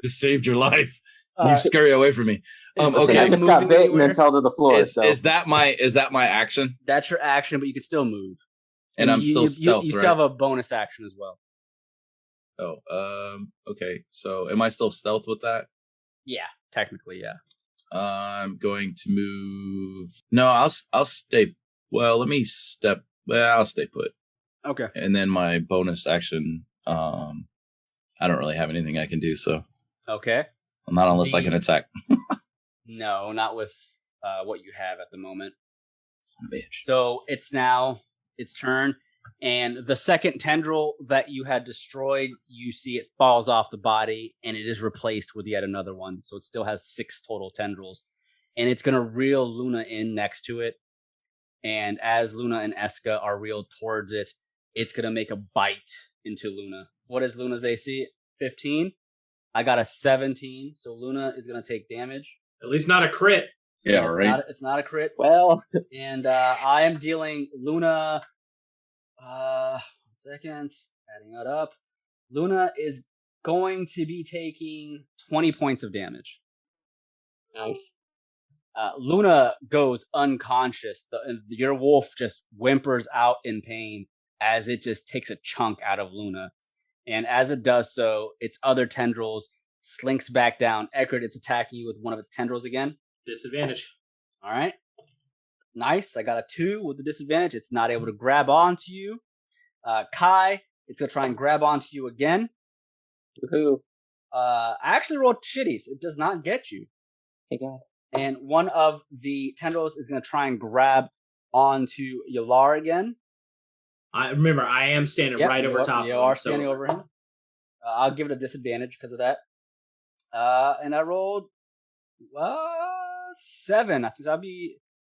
Just saved your life. You scurry away from me. Okay, I just got bit and then fell to the floor. Is that my action? That's your action, but you can still move. And I'm still stealth. You still have a bonus action as well. Oh, okay. So am I still stealth with that? Yeah, technically, yeah. I'm going to move. No, I'll stay. Well, let me step. Well, I'll stay put. Okay. And then my bonus action. I don't really have anything I can do. So. Okay. Not unless I can attack. No, not with what you have at the moment. Some bitch. So it's now its turn, and the second tendril that you had destroyed, you see it falls off the body, and it is replaced with yet another one. So it still has 6 total tendrils, and it's going to reel Luna in next to it. And as Luna and Esqa are reeled towards it, it's going to make a bite into Luna. What is Luna's AC? 15? I got a 17, so Luna is going to take damage. At least not a crit. Yeah, right. It's not a crit. Well, and I am dealing Luna. 1 second, adding that up. Luna is going to be taking 20 points of damage. Nice. Luna goes unconscious. Your wolf just whimpers out in pain as it just takes a chunk out of Luna. And as it does so, its other tendrils slinks back down. Ekhardt, it's attacking you with one of its tendrils again. Disadvantage. All right. Nice. I got a 2 with the disadvantage. It's not able to grab onto you. Kai, it's going to try and grab onto you again. Woohoo. I actually rolled shitties. It does not get you. Hey, God. And one of the tendrils is going to try and grab onto Yelar again. I am standing right over top of him. You are standing over him. I'll give it a disadvantage because of that. And I rolled 7. I think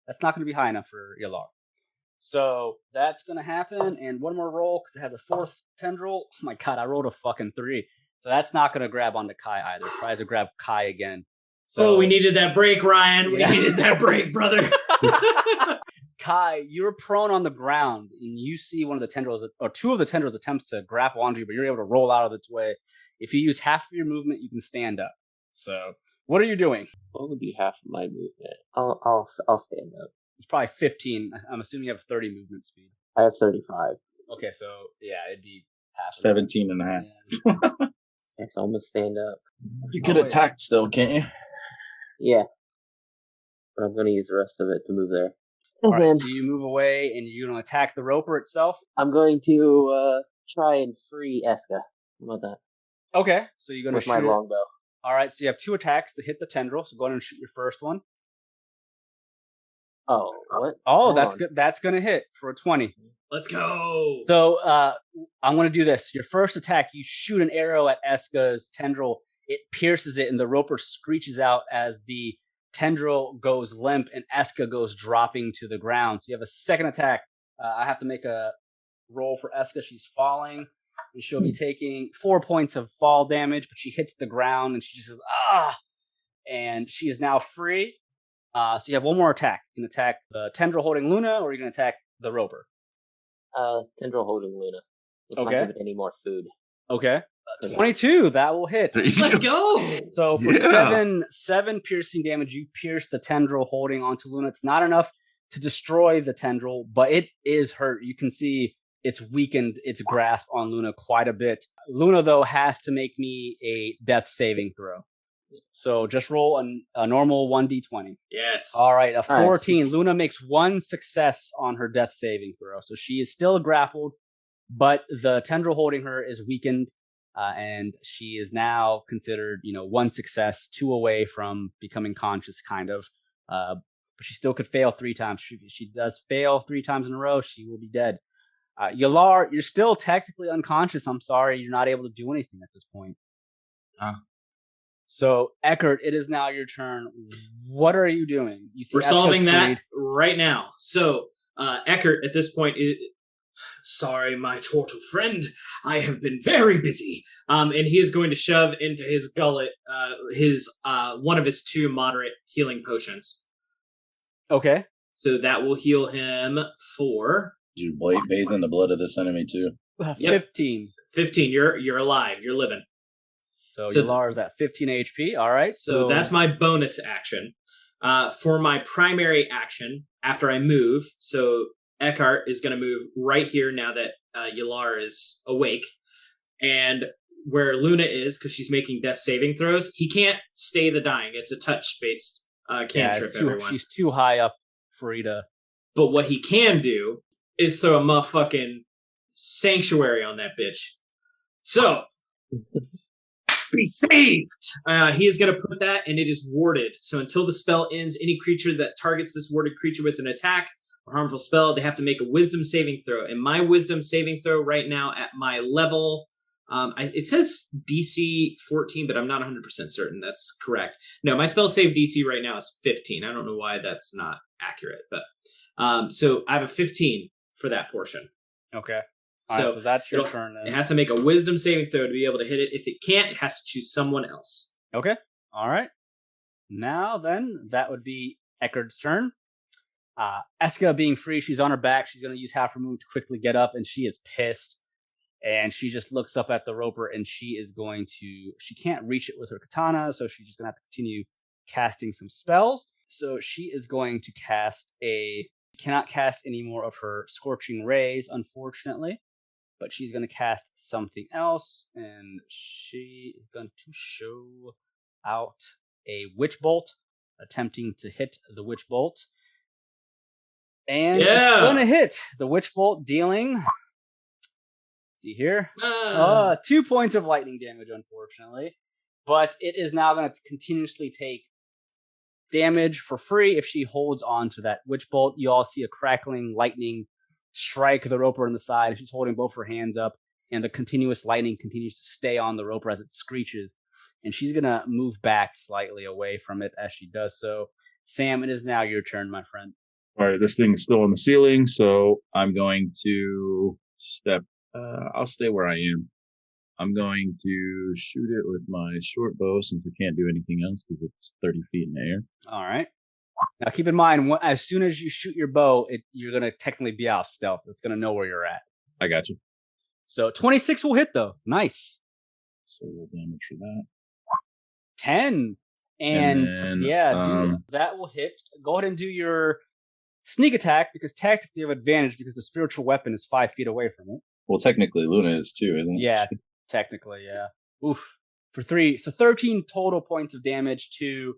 that's not going to be high enough for Yelar. So that's going to happen. And one more roll because it has a 4th tendril. Oh my God, I rolled a fucking 3. So that's not going to grab onto Kai either. Tries to grab Kai again. So, we needed that break, Ryan. We needed that break, brother. Kai, you're prone on the ground, and you see one of the tendrils, or 2 of the tendrils attempts to grapple onto you, but you're able to roll out of its way. If you use half of your movement, you can stand up. So, what are you doing? What would be half of my movement? I'll stand up. It's probably 15. I'm assuming you have 30 movement speed. I have 35. Okay, so yeah, it'd be half. 17 and a half. Yeah, so I'm gonna stand up. You could attack still, can't you? Yeah. But I'm gonna use the rest of it to move there. All right, so you move away, and you're going to attack the roper itself? I'm going to try and free Esqa. How about that? Okay, so you're going to shoot with my longbow. All right, so you have 2 attacks to hit the tendril. So go ahead and shoot your first one. Oh, what? Oh, that's good. That's going to hit for a 20. Let's go. So I'm going to do this. Your first attack, you shoot an arrow at Esqa's tendril. It pierces it, and the roper screeches out as the tendril goes limp, and Esqa goes dropping to the ground. So you have a second attack. I have to make a roll for Esqa. She's falling, and she'll be taking 4 points of fall damage, but she hits the ground, and she just says, ah! And she is now free. So you have one more attack. You can attack the tendril holding Luna, or you can attack the roper. Tendril holding Luna. Let's not give it any more food. Okay. 22, that will hit. Let's go. So for seven piercing damage, you pierce the tendril holding onto Luna. It's not enough to destroy the tendril, but it is hurt. You can see it's weakened its grasp on Luna quite a bit. Luna, though, has to make me a death saving throw. So just roll a normal 1d20. Yes. All right, a 14. Right. Luna makes 1 success on her death saving throw. So she is still grappled, but the tendril holding her is weakened, and she is now considered, 1 success, 2 away from becoming conscious, kind of. But she still could fail 3 times. If she does fail 3 times in a row, she will be dead. Yelar, you're still technically unconscious. I'm sorry, you're not able to do anything at this point. So, Ekhardt, it is now your turn. What are you doing? We're solving that right now. So, Ekhardt, at this point, sorry, my turtle friend, I have been very busy. And he is going to shove into his gullet one of his 2 moderate healing potions. Okay. So that will heal him for... You bathe in the blood of this enemy, too. 15. 15. You're alive. You're living. So Yelar is at 15 HP. All right. So that's my bonus action. For my primary action, after I move, so Ekhardt is going to move right here now that Yelar is awake. And where Luna is, because she's making death saving throws, he can't stay the dying. It's a touch-based cantrip, everyone. She's too high up for you to... But what he can do is throw a motherfucking sanctuary on that bitch. So... be saved! He is going to put that, and it is warded. So until the spell ends, any creature that targets this warded creature with an attack or harmful spell, they have to make a wisdom saving throw. And my wisdom saving throw right now at my level, it says DC 14, but I'm not 100% certain that's correct. No, my spell save DC right now is 15. I don't know why that's not accurate, but so I have a 15 for that portion. Okay. All right, so that's your turn then. It has to make a wisdom saving throw to be able to hit it. If it can't, it has to choose someone else. Okay. All right. Now then, that would be Ekhardt's turn. Esqa being free, she's on her back. She's going to use half her move to quickly get up, and she is pissed. And she just looks up at the roper, and she is going to... She can't reach it with her katana, so she's just going to have to continue casting some spells. So she is going to cast cannot cast any more of her Scorching Rays, unfortunately. But she's going to cast something else, and she is going to show out a Witch Bolt, attempting to hit the Witch Bolt. And it's going to hit the Witch Bolt, dealing... Let's see here. 2 points of lightning damage, unfortunately. But it is now going to continuously take damage for free if she holds on to that Witch Bolt. You all see a crackling lightning strike the roper in the side. She's holding both her hands up, and the continuous lightning continues to stay on the roper as it screeches. And she's going to move back slightly away from it as she does so. Sam, it is now your turn, my friend. All right, this thing is still on the ceiling, so I'm going to step. I'll stay where I am. I'm going to shoot it with my short bow since it can't do anything else because it's 30 feet in the air. All right. Now, keep in mind, as soon as you shoot your bow, you're going to technically be out of stealth. It's going to know where you're at. I got you. So 26 will hit, though. Nice. So we'll damage for that. 10. And then, that will hit. So go ahead and do your sneak attack, because technically you have advantage because the spiritual weapon is 5 feet away from it. Well, technically Luna is too, isn't it? Yeah, technically, yeah. Oof. For 3. So 13 total points of damage to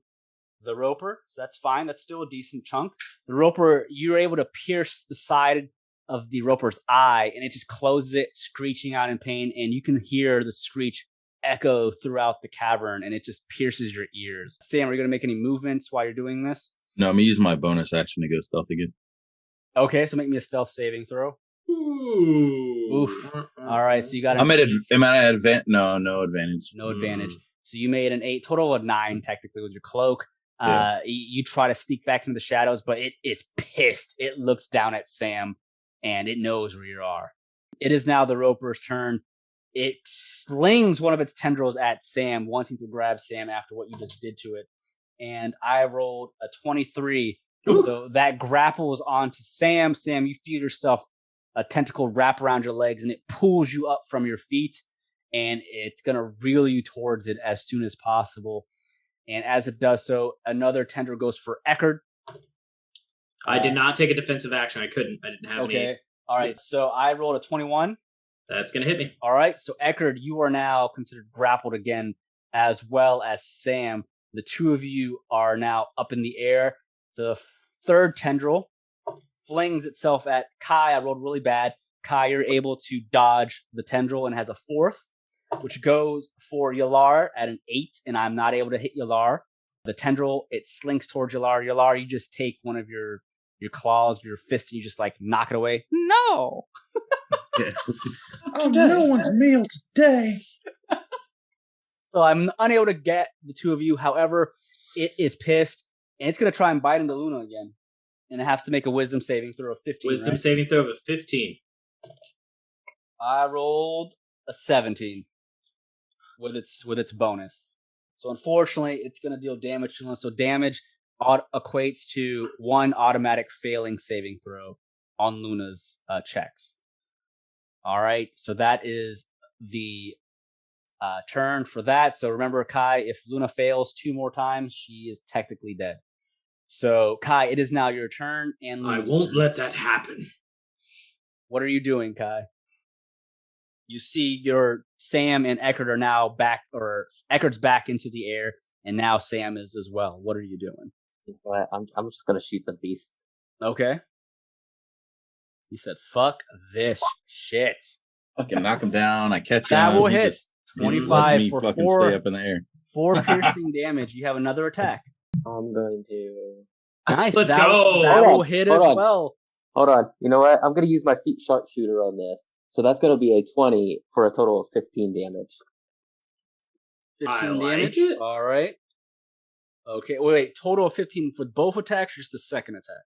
the roper. So that's fine. That's still a decent chunk. The roper, you're able to pierce the side of the roper's eye, and it just closes it, screeching out in pain, and you can hear the screech echo throughout the cavern, and it just pierces your ears. Sam, are you going to make any movements while you're doing this? No, I'm going to use my bonus action to go stealth again. Okay, so make me a stealth saving throw. Oof. All right, so you got am I at advantage? No advantage. No advantage. So you made an 8, total of 9 technically with your cloak. Yeah. You try to sneak back into the shadows, but it is pissed. It looks down at Sam, and it knows where you are. It is now the Roper's turn. It slings one of its tendrils at Sam, wanting to grab Sam after what you just did to it. And I rolled a 23. Oof. So that grapples onto Sam. Sam, you feel yourself a tentacle wrap around your legs, and it pulls you up from your feet, and it's going to reel you towards it as soon as possible. And as it does so, another tendril goes for Ekhardt. I did not take a defensive action. I couldn't. I didn't have any. Okay. All right. So I rolled a 21. That's going to hit me. All right. So Ekhardt, you are now considered grappled again, as well as Sam. The two of you are now up in the air. The third tendril flings itself at Kai. I rolled really bad. Kai, you're able to dodge the tendril and has a 4th, which goes for Yelar at an 8, and I'm not able to hit Yelar. The tendril, it slinks towards Yelar. Yelar, you just take one of your claws, your fist, and you just like knock it away. No! Oh, no one's meal today. So I'm unable to get the two of you. However, it is pissed, and it's going to try and bite into Luna again. And it has to make a wisdom saving throw of 15. Wisdom right? saving throw of a 15. I rolled a 17 with its bonus. So unfortunately, it's going to deal damage to Luna. So damage equates to 1 automatic failing saving throw on Luna's checks. All right, so that is the turn for that. So remember, Kai, if Luna fails 2 more times, she is technically dead. So, Kai, it is now your turn. And Luna's I won't turn. let that happen. What are you doing, Kai? You see your Sam and Ekhardt are now back, or Eckhart's back into the air, and now Sam is as well. What are you doing? I'm just gonna shoot the beast. Okay. He said, "Fuck this shit." Fucking knock him down. I catch him. That will hit. He lets 25 me for fucking 4. stay up in the air. 4 piercing damage. You have another attack. I'm going to. Nice. Let's that, go. That Hold will on, hit hold as on. well. Hold on. You know what? I'm gonna use my feet sharpshooter on this. So that's gonna be a 20 for a total of 15 damage. 15 I like damage. it. All right. Okay. Wait. Total of 15 with both attacks, or just the second attack?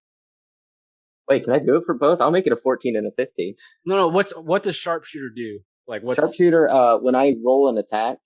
Wait, can I do it for both? I'll make it a 14 and a 15. No. What does sharpshooter do? Like what's Sharpshooter, when I roll an attack,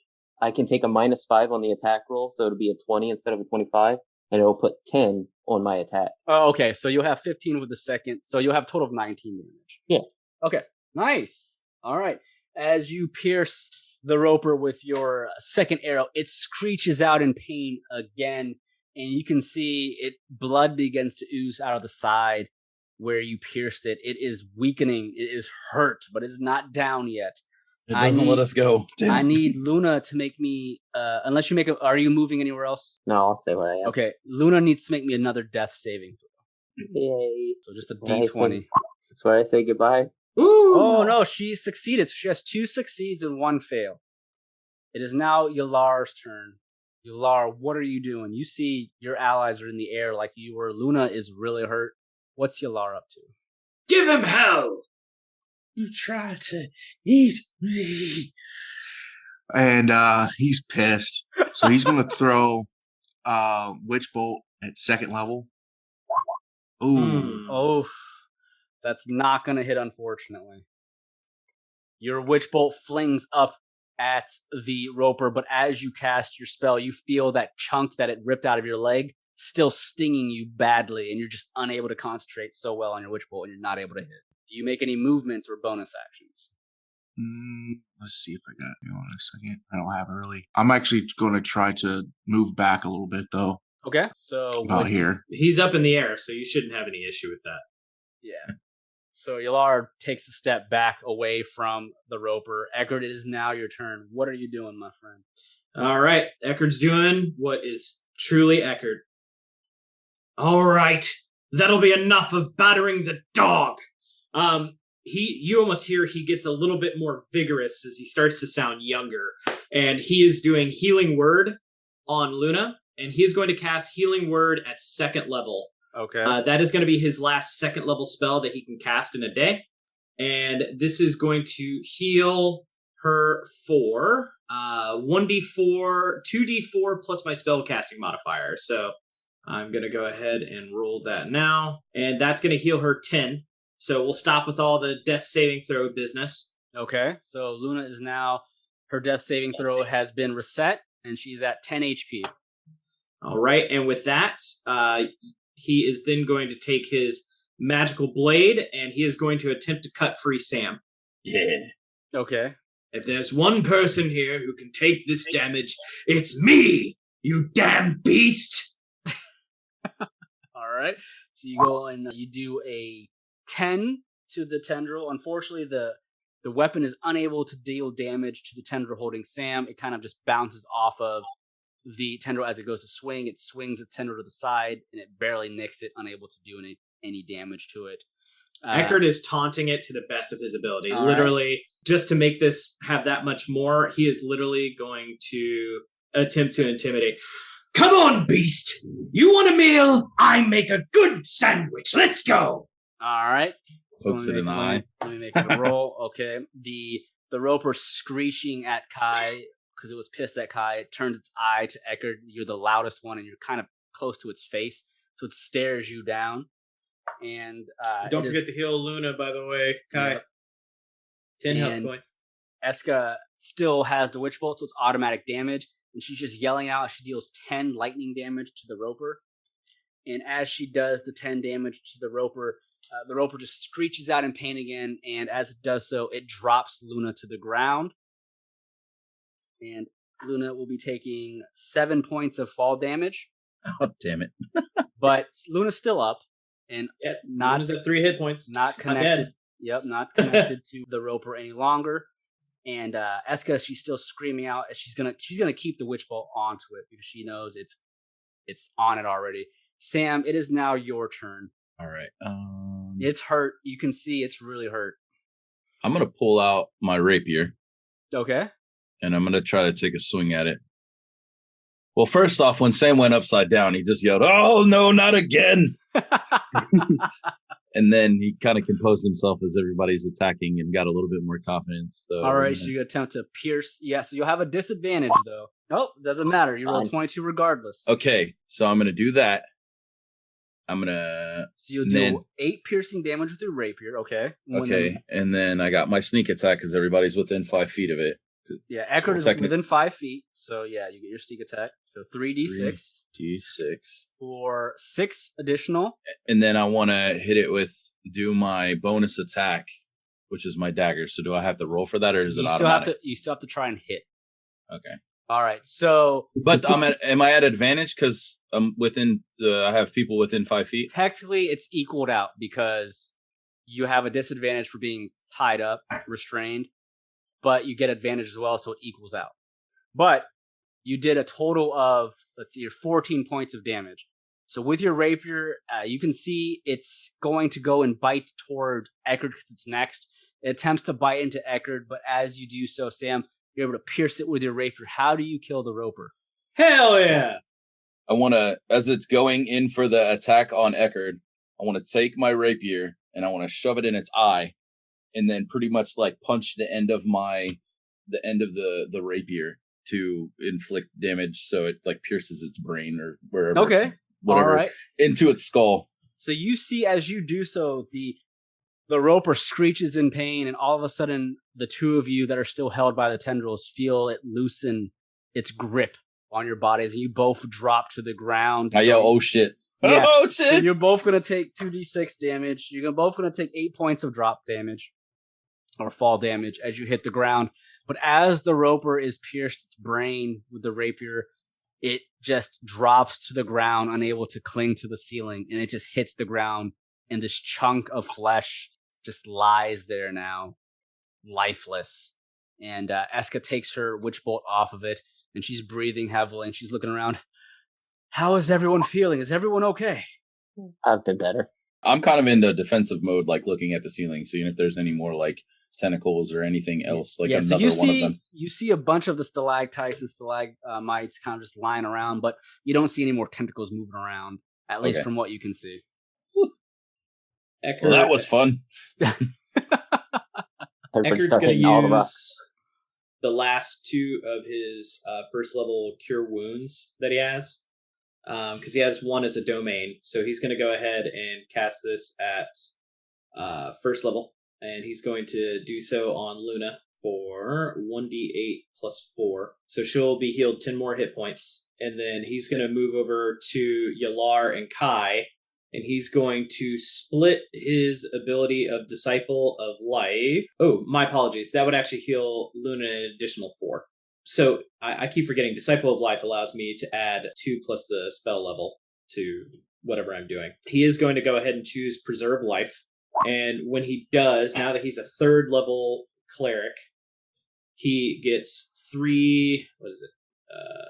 I can take a -5 on the attack roll, so it'll be a 20 instead of a 25, and it'll put 10 on my attack. Oh, okay. So you'll have 15 with the second. So you'll have a total of 19 damage. Yeah. Okay. Nice. All right. As you pierce the Roper with your second arrow, it screeches out in pain again, and you can see blood begins to ooze out of the side where you pierced it. It is weakening. It is hurt, but it's not down yet. It doesn't let us go. I need Luna to make me, unless you are you moving anywhere else? No, I'll stay where I am. Okay. Luna needs to make me another death saving throw. Yay. So just a Nice. D20. That's where I say goodbye. Ooh. Oh, no, she succeeded. So she has 2 succeeds and 1 fail. It is now Yelar's turn. Yelar, what are you doing? You see your allies are in the air like you were. Luna is really hurt. What's Yelar up to? Give him hell. You tried to eat me. And he's pissed. So he's going to throw Witch Bolt at 2nd level. Ooh. Oh, that's not going to hit, unfortunately. Your Witch Bolt flings up at the Roper, but as you cast your spell, you feel that chunk that it ripped out of your leg still stinging you badly, and you're just unable to concentrate so well on your Witch Bolt, and you're not able to hit. Do you make any movements or bonus actions? Let's see if I got it on a second. I don't have it really. I'm actually going to try to move back a little bit, though. Okay, so About here. He's up in the air, so you shouldn't have any issue with that. Yeah. So Yelar takes a step back away from the Roper. Ekhardt, it is now your turn. What are you doing, my friend? All right. Eckhardt's doing what is truly Ekhardt. All right. That'll be enough of battering the dog. you almost hear he gets a little bit more vigorous as he starts to sound younger. And he is doing Healing Word on Luna, and he is going to cast Healing Word at 2nd level. Okay. That is going to be his last 2nd level spell that he can cast in a day. And this is going to heal her for 1d4, 2d4 plus my spell casting modifier. So I'm going to go ahead and roll that now. And that's going to heal her 10. So we'll stop with all the death saving throw business. Okay. So Luna is now, her death saving throw has been reset, and she's at 10 HP. All right. And with that, he is then going to take his magical blade, and he is going to attempt to cut free Sam. Yeah. Okay. If there's one person here who can take this damage, it's me, you damn beast! All right. So you go and you do a 10 to the tendril. Unfortunately, the weapon is unable to deal damage to the tendril holding Sam. It kind of just bounces off of the tendril as it goes to swing. It swings its tendril to the side, and it barely nicks it, unable to do any damage to it. Ekhardt is taunting it to the best of his ability. All literally, right. Just to make this have that much more, he is literally going to attempt to intimidate. Come on, beast! You want a meal? I make a good sandwich. Let's go! All right. Pokes it in the eye. Let me make a roll. Okay. The roper screeching at Kai because it was pissed at Kai. It turns its eye to Ekhardt. You're the loudest one, and you're kind of close to its face, so it stares you down. And don't forget to heal Luna, by the way, Kai. Yep. 10 health points. Esqa still has the Witch Bolt, so it's automatic damage, and she's just yelling out. She deals 10 lightning damage to the roper, and as she does the 10 damage to the roper just screeches out in pain again, and as it does so, it drops Luna to the ground. And Luna will be taking 7 points of fall damage. Oh, damn it. But Luna's still up. And Luna's at 3 hit points. Not connected. Not connected to the roper any longer. And Esqa, she's still screaming out. She's gonna keep the Witch Bolt onto it because she knows it's on it already. Sam, it is now your turn. All right. It's hurt. You can see it's really hurt. I'm gonna pull out my rapier. Okay. And I'm gonna try to take a swing at it. Well, first off, when Sam went upside down, he just yelled, "Oh no, not again!" And then he kind of composed himself as everybody's attacking and got a little bit more confidence. So, all right, so you attempt to pierce. Yeah, so you'll have a disadvantage though. Nope, doesn't matter. You roll 22 regardless. Okay, so I'm gonna do that. So you'll do 8 piercing damage with your rapier. Okay. Okay, and then I got my sneak attack because everybody's within 5 feet of it. Yeah, Ekhardt is within 5 feet, so yeah, you get your sneak attack. So 3d6. 3d6 for 6 additional. And then I want to do my bonus attack, which is my dagger. So do I have to roll for that, or is it automatic? You still have to try and hit. Okay. All right. So, but am I at advantage because I'm within? I have people within 5 feet. Technically, it's equaled out because you have a disadvantage for being tied up, restrained. But you get advantage as well, so it equals out. But you did a total of, 14 points of damage. So with your rapier, you can see it's going to go and bite toward Ekhardt because it's next. It attempts to bite into Ekhardt, but as you do so, Sam, you're able to pierce it with your rapier. How do you kill the roper? Hell yeah! I want to, as it's going in for the attack on Ekhardt, I want to take my rapier and I want to shove it in its eye. And then pretty much like punch the end of the rapier to inflict damage, so it like pierces its brain or wherever. Okay, whatever, all right. Into its skull. So you see, as you do so, the roper screeches in pain, and all of a sudden, the two of you that are still held by the tendrils feel it loosen its grip on your bodies, and you both drop to the ground. I yell, "Oh shit!" Yeah. Oh shit! So you're both gonna take 2d6 damage. You're both gonna take 8 points of drop damage. Or fall damage as you hit the ground. But as the roper is pierced its brain with the rapier, it just drops to the ground, unable to cling to the ceiling, and it just hits the ground, and this chunk of flesh just lies there now, lifeless. And Esqa takes her witch bolt off of it, and she's breathing heavily, and she's looking around. How is everyone feeling? Is everyone okay? I've been better. I'm kind of into defensive mode, like looking at the ceiling, seeing if there's any more like tentacles or anything else, like another one of them. You see a bunch of the stalactites and stalagmites kind of just lying around, but you don't see any more tentacles moving around, at least from what you can see. Well, that was fun. Eckhart's going to use the last 2 of his first level cure wounds that he has, because he has 1 as a domain. So he's going to go ahead and cast this at first level. And he's going to do so on Luna for 1d8 plus 4. So she'll be healed 10 more hit points. And then he's going to move over to Yelar and Kai. And he's going to split his ability of Disciple of Life. Oh, my apologies. That would actually heal Luna an additional 4. So I keep forgetting Disciple of Life allows me to add 2 plus the spell level to whatever I'm doing. He is going to go ahead and choose Preserve Life. And when he does, now that he's a 3rd level cleric, he gets 3,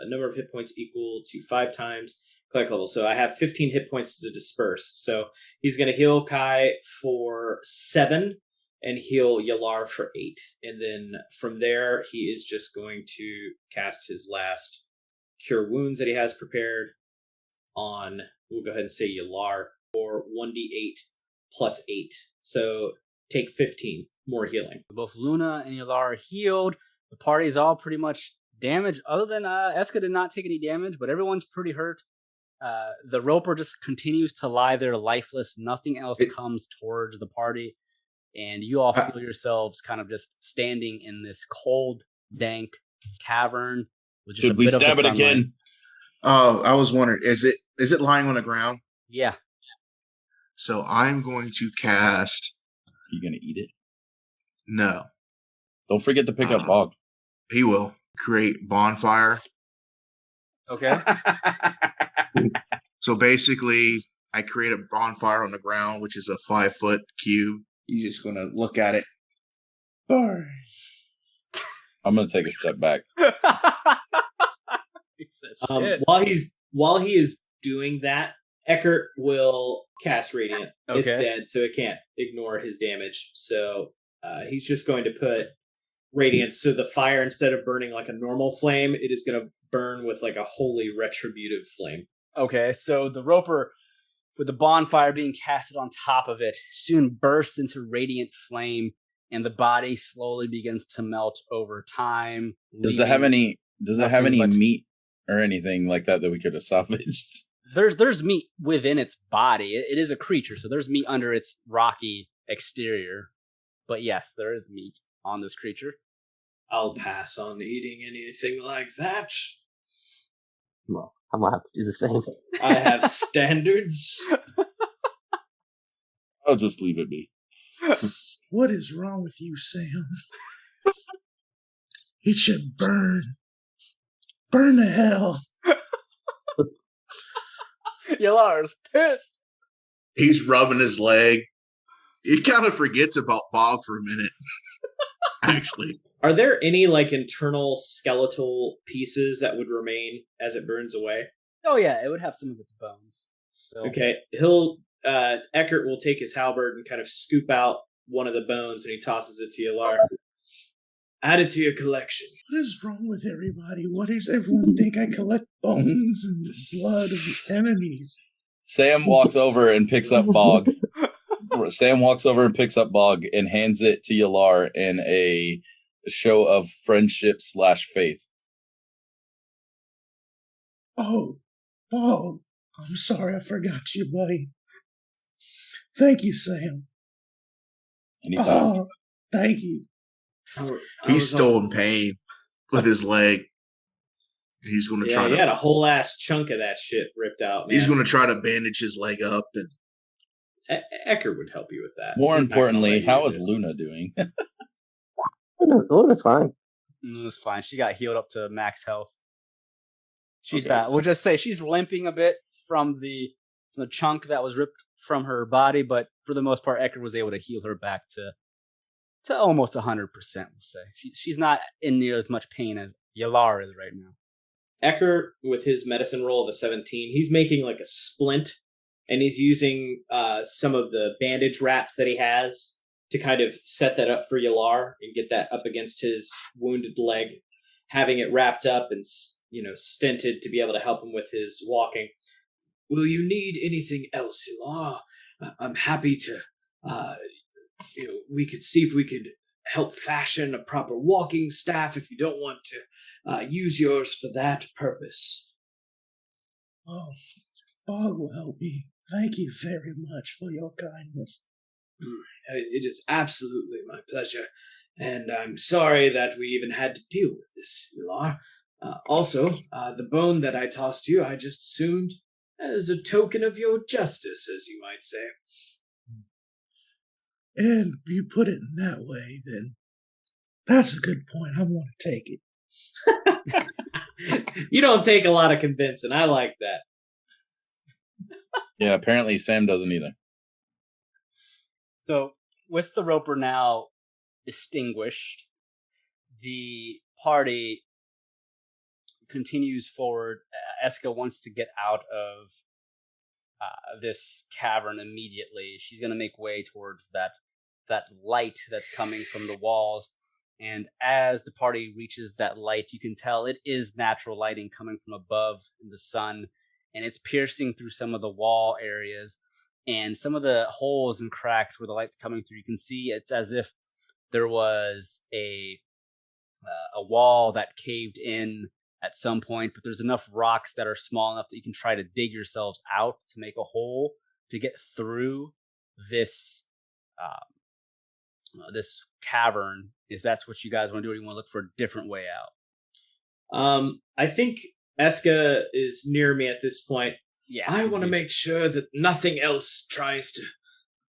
number of hit points equal to 5 times cleric level. So I have 15 hit points to disperse. So he's going to heal Kai for 7 and heal Yelar for 8. And then from there, he is just going to cast his last cure wounds that he has prepared on, we'll go ahead and say Yelar, for 1d8 plus 8. So take 15 more healing. Both Luna and Yelar are healed. The party is all pretty much damaged, other than Esqa did not take any damage, but everyone's pretty hurt. The roper just continues to lie there lifeless. Nothing else comes towards the party. And you all feel yourselves kind of just standing in this cold, dank cavern. With just Should we stab it again? Oh, I was wondering, is it lying on the ground? Yeah. So I'm going to cast. You gonna eat it? No. Don't forget to pick up Bog. He will create bonfire. Okay. So basically, I create a bonfire on the ground, which is a 5-foot cube. You're just gonna look at it. Burn. I'm gonna take a step back. While he is doing that, Ekhardt will cast Radiant. Okay. It's dead, so it can't ignore his damage. So he's just going to put Radiant. So the fire, instead of burning like a normal flame, it is going to burn with like a holy retributive flame. Okay, so the roper, with the bonfire being casted on top of it, soon bursts into radiant flame, and the body slowly begins to melt over time. Does it have any meat or anything like that we could have salvaged? There's meat within its body. It is a creature, so there's meat under its rocky exterior. But yes, there is meat on this creature. I'll pass on eating anything like that. Well, I'm gonna have to do the same. I have standards. I'll just leave it be. What is wrong with you, Sam? It should burn. Burn to hell. Yelar's pissed. He's rubbing his leg. He kind of forgets about Bog for a minute. Actually. Are there any like internal skeletal pieces that would remain as it burns away? Oh yeah, it would have some of its bones. So. Okay, Ekhardt will take his halberd and kind of scoop out one of the bones, and he tosses it to Yelar. Add it to your collection. What is wrong with everybody? What does everyone think I collect bones and blood of enemies? Sam walks over and picks up Bog. Sam walks over and picks up Bog and hands it to Yelar in a show of friendship / faith. Oh, Bog, I'm sorry I forgot you, buddy. Thank you, Sam. Anytime. Oh, thank you. He's still in pain with his leg. He's going to try to. He had a whole ass chunk of that shit ripped out. Man. He's going to try to bandage his leg up, and Ekhardt would help you with that. More importantly, how is Luna doing? Luna's fine. Luna's fine. She got healed up to max health. She's we'll just say she's limping a bit from the chunk that was ripped from her body, but for the most part, Ekhardt was able to heal her back to almost 100%. We'll say she's not in near as much pain as Yelar is right now. Ekhardt, with his medicine roll of a 17, he's making like a splint and he's using some of the bandage wraps that he has to kind of set that up for Yelar and get that up against his wounded leg, having it wrapped up and stented to be able to help him with his walking. Will you need anything else, Yelar? I'm happy to. We could see if we could help fashion a proper walking staff if you don't want to use yours for that purpose. Oh, all will be. Thank you very much for your kindness. It is absolutely my pleasure, and I'm sorry that we even had to deal with this, Yelar. Also, the bone that I tossed you, I just assumed as a token of your justice, as you might say. And you put it in that way, then that's a good point. I want to take it. You don't take a lot of convincing. I like that. Yeah, apparently Sam doesn't either. So, with the roper now extinguished, the party continues forward. Esqa wants to get out of this cavern immediately. She's going to make way towards that light that's coming from the walls. And as the party reaches that light, you can tell it is natural lighting coming from above in the sun, and it's piercing through some of the wall areas and some of the holes and cracks where the light's coming through. You can see it's as if there was a wall that caved in at some point, but there's enough rocks that are small enough that you can try to dig yourselves out to make a hole to get through this this cavern. If that's what you guys want to do, or you want to look for a different way out? I think Esqa is near me at this point. Yeah, I want to make sure that nothing else tries to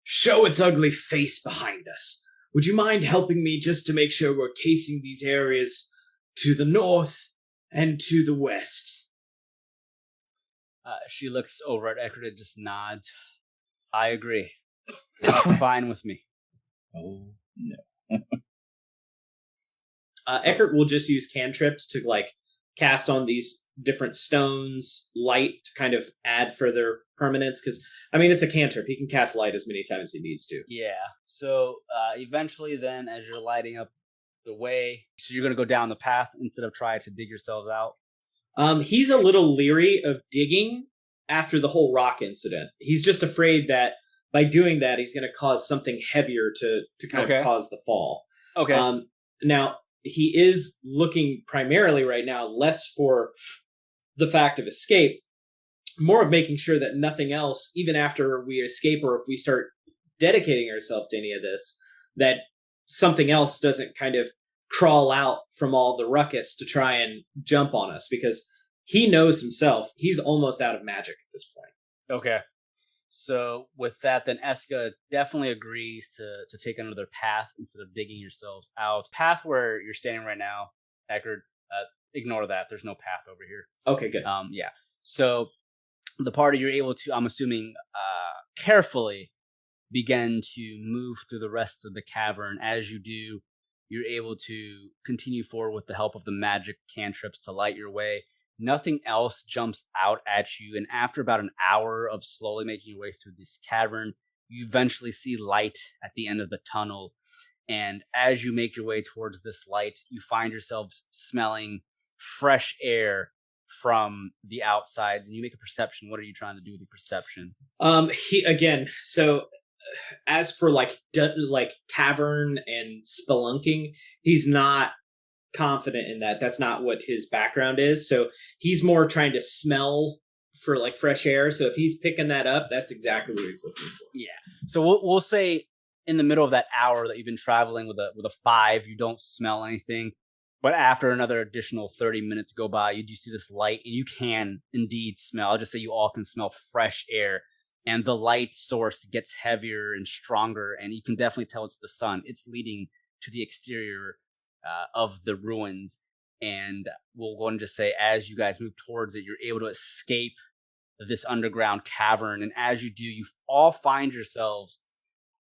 show its ugly face behind us. Would you mind helping me just to make sure we're casing these areas to the north and to the west? She looks over at Ekhardt and just nods. I agree. It's fine with me. Oh, no. Ekhardt will just use cantrips to cast on these different stones light to kind of add further permanence, because it's a cantrip. He can cast light as many times as he needs to. Yeah. So eventually then, as you're lighting up the way, so you're going to go down the path instead of try to dig yourselves out? He's a little leery of digging after the whole rock incident. He's just afraid that by doing that, he's going to cause something heavier to kind of cause the fall. Okay. Now, he is looking primarily right now less for the fact of escape, more of making sure that nothing else, even after we escape or if we start dedicating ourselves to any of this, that something else doesn't kind of crawl out from all the ruckus to try and jump on us, because he knows himself he's almost out of magic at this point. Okay. So with that, then Esqa definitely agrees to take another path instead of digging yourselves out. Path where you're standing right now, Ekhardt, ignore that. There's no path over here. Okay, good. Yeah. So the party, you're able to, I'm assuming, carefully begin to move through the rest of the cavern. As you do, you're able to continue forward with the help of the magic cantrips to light your way. Nothing else jumps out at you, and after about an hour of slowly making your way through this cavern, you eventually see light at the end of the tunnel. And as you make your way towards this light, you find yourselves smelling fresh air from the outsides, and you make a perception. What are you trying to do with your perception? So as for cavern and spelunking, he's not confident in that. That's not what his background is. So he's more trying to smell for fresh air. So if he's picking that up, that's exactly what he's looking for. Yeah. So we'll say in the middle of that hour that you've been traveling with a 5, you don't smell anything. But after another additional 30 minutes go by, you do see this light, and you can indeed smell. I'll just say you all can smell fresh air. And the light source gets heavier and stronger, and you can definitely tell it's the sun. It's leading to the exterior of the ruins. And we'll go and just say, as you guys move towards it, you're able to escape this underground cavern. And as you do, you all find yourselves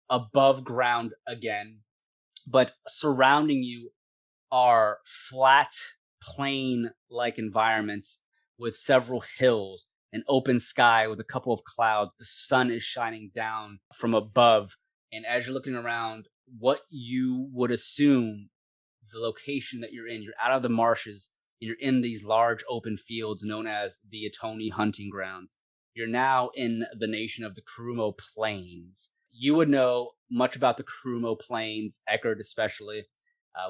above ground again. But surrounding you are flat, plain-like environments with several hills. an open sky with a couple of clouds. The sun is shining down from above. And as you're looking around, what you would assume the location that you're out of the marshes, and you're in these large open fields known as the Atoni hunting grounds. You're now in the nation of the Kurumo Plains. You would know much about the Kurumo Plains, Ekhardt especially,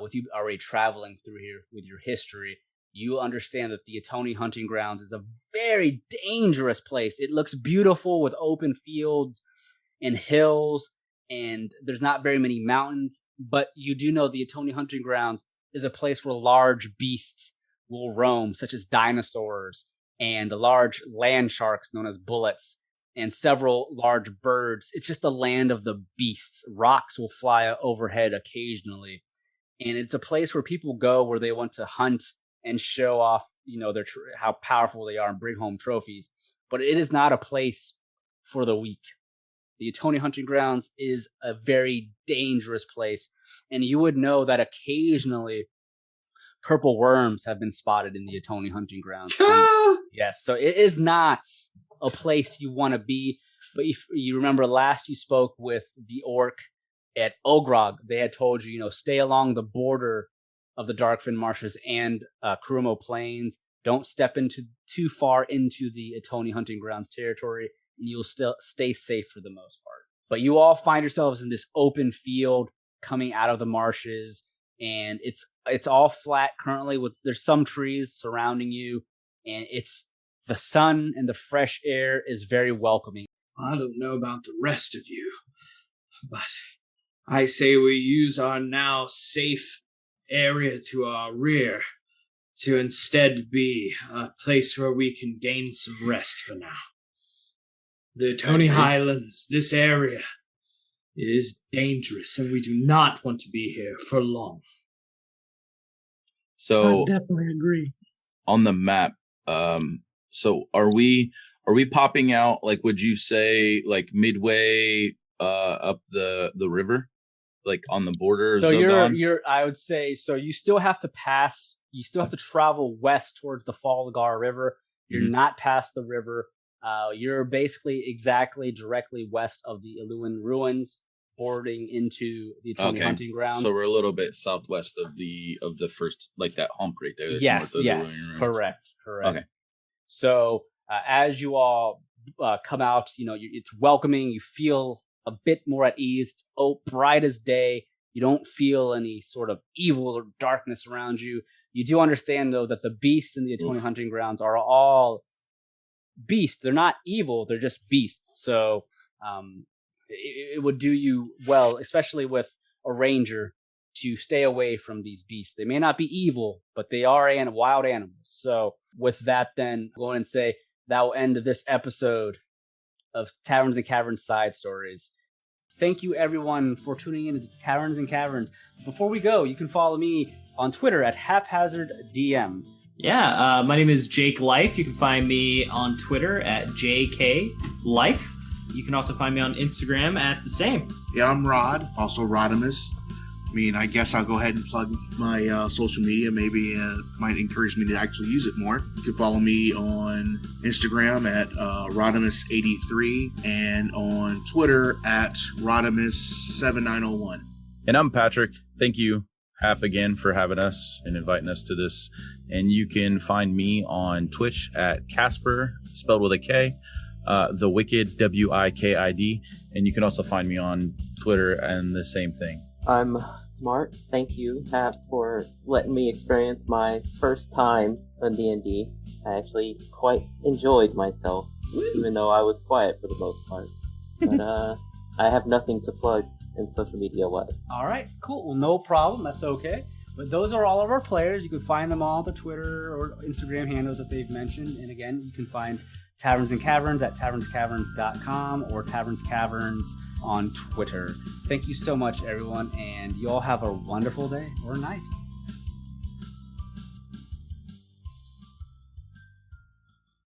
with you already traveling through here with your history. You understand that the Atoni hunting grounds is a very dangerous place. It looks beautiful with open fields and hills, and there's not very many mountains, but you do know the Atoni hunting grounds is a place where large beasts will roam, such as dinosaurs and the large land sharks known as bullets and several large birds. It's just a land of the beasts. Rocks will fly overhead occasionally, and it's a place where people go where they want to hunt and show off, their how powerful they are and bring home trophies. But it is not a place for the weak. The Atoni hunting grounds is a very dangerous place, and you would know that occasionally purple worms have been spotted in the Atoni hunting grounds. Yes, so it is not a place you want to be. But if you remember last you spoke with the orc at Ogrog, they had told you, stay along the border of the Darkfen Marshes and Kurumo Plains. Don't step too far into the Atoni hunting grounds territory, and you'll still stay safe for the most part. But you all find yourselves in this open field coming out of the marshes, and it's all flat currently. There's some trees surrounding you, and it's the sun and the fresh air is very welcoming. I don't know about the rest of you, but I say we use our now safe area to our rear to instead be a place where we can gain some rest for now. The Atoni Highlands, this area, is dangerous, and we do not want to be here for long. So I definitely agree. On the map, so are we popping out, like, would you say, like, midway up the river, like on the border of Zogan? you're I would say, so you still have to travel west towards the Falgar River. You're not past the river. You're basically exactly directly west of the Iluan ruins, boarding into the Atoni hunting grounds. So we're a little bit southwest of the first, like that hump right there. Yes, correct. Okay. So as you all come out, it's welcoming. You feel a bit more at ease. It's bright as day. You don't feel any sort of evil or darkness around you. You do understand, though, that the beasts in the Atoni hunting grounds are all beasts. They're not evil. They're just beasts. So it would do you well, especially with a ranger, to stay away from these beasts. They may not be evil, but they are wild animals. So with that, then, go on and say that will end this episode of Taverns and Caverns Side Stories. Thank you, everyone, for tuning in to Taverns and Caverns. Before we go, you can follow me on Twitter at HaphazardDM. Yeah, my name is Jake Life. You can find me on Twitter at JKLife. You can also find me on Instagram at the same. Yeah, I'm Rod, also Rodimus. I guess I'll go ahead and plug my social media. Maybe it might encourage me to actually use it more. You can follow me on Instagram at Rodimus83 and on Twitter at Rodimus7901. And I'm Patrick. Thank you, Hap, again for having us and inviting us to this. And you can find me on Twitch at Casper, spelled with a K, The Wicked, WIKID. And you can also find me on Twitter and the same thing. I'm Mark. Thank you, Hap, for letting me experience my first time on D&D. I actually quite enjoyed myself, even though I was quiet for the most part. But I have nothing to plug in social media-wise. All right, cool. Well, no problem. That's okay. But those are all of our players. You can find them all on the Twitter or Instagram handles that they've mentioned. And again, you can find Taverns and Caverns at tavernscaverns.com or Taverns Caverns on Twitter. Thank you so much, everyone, and you all have a wonderful day or night.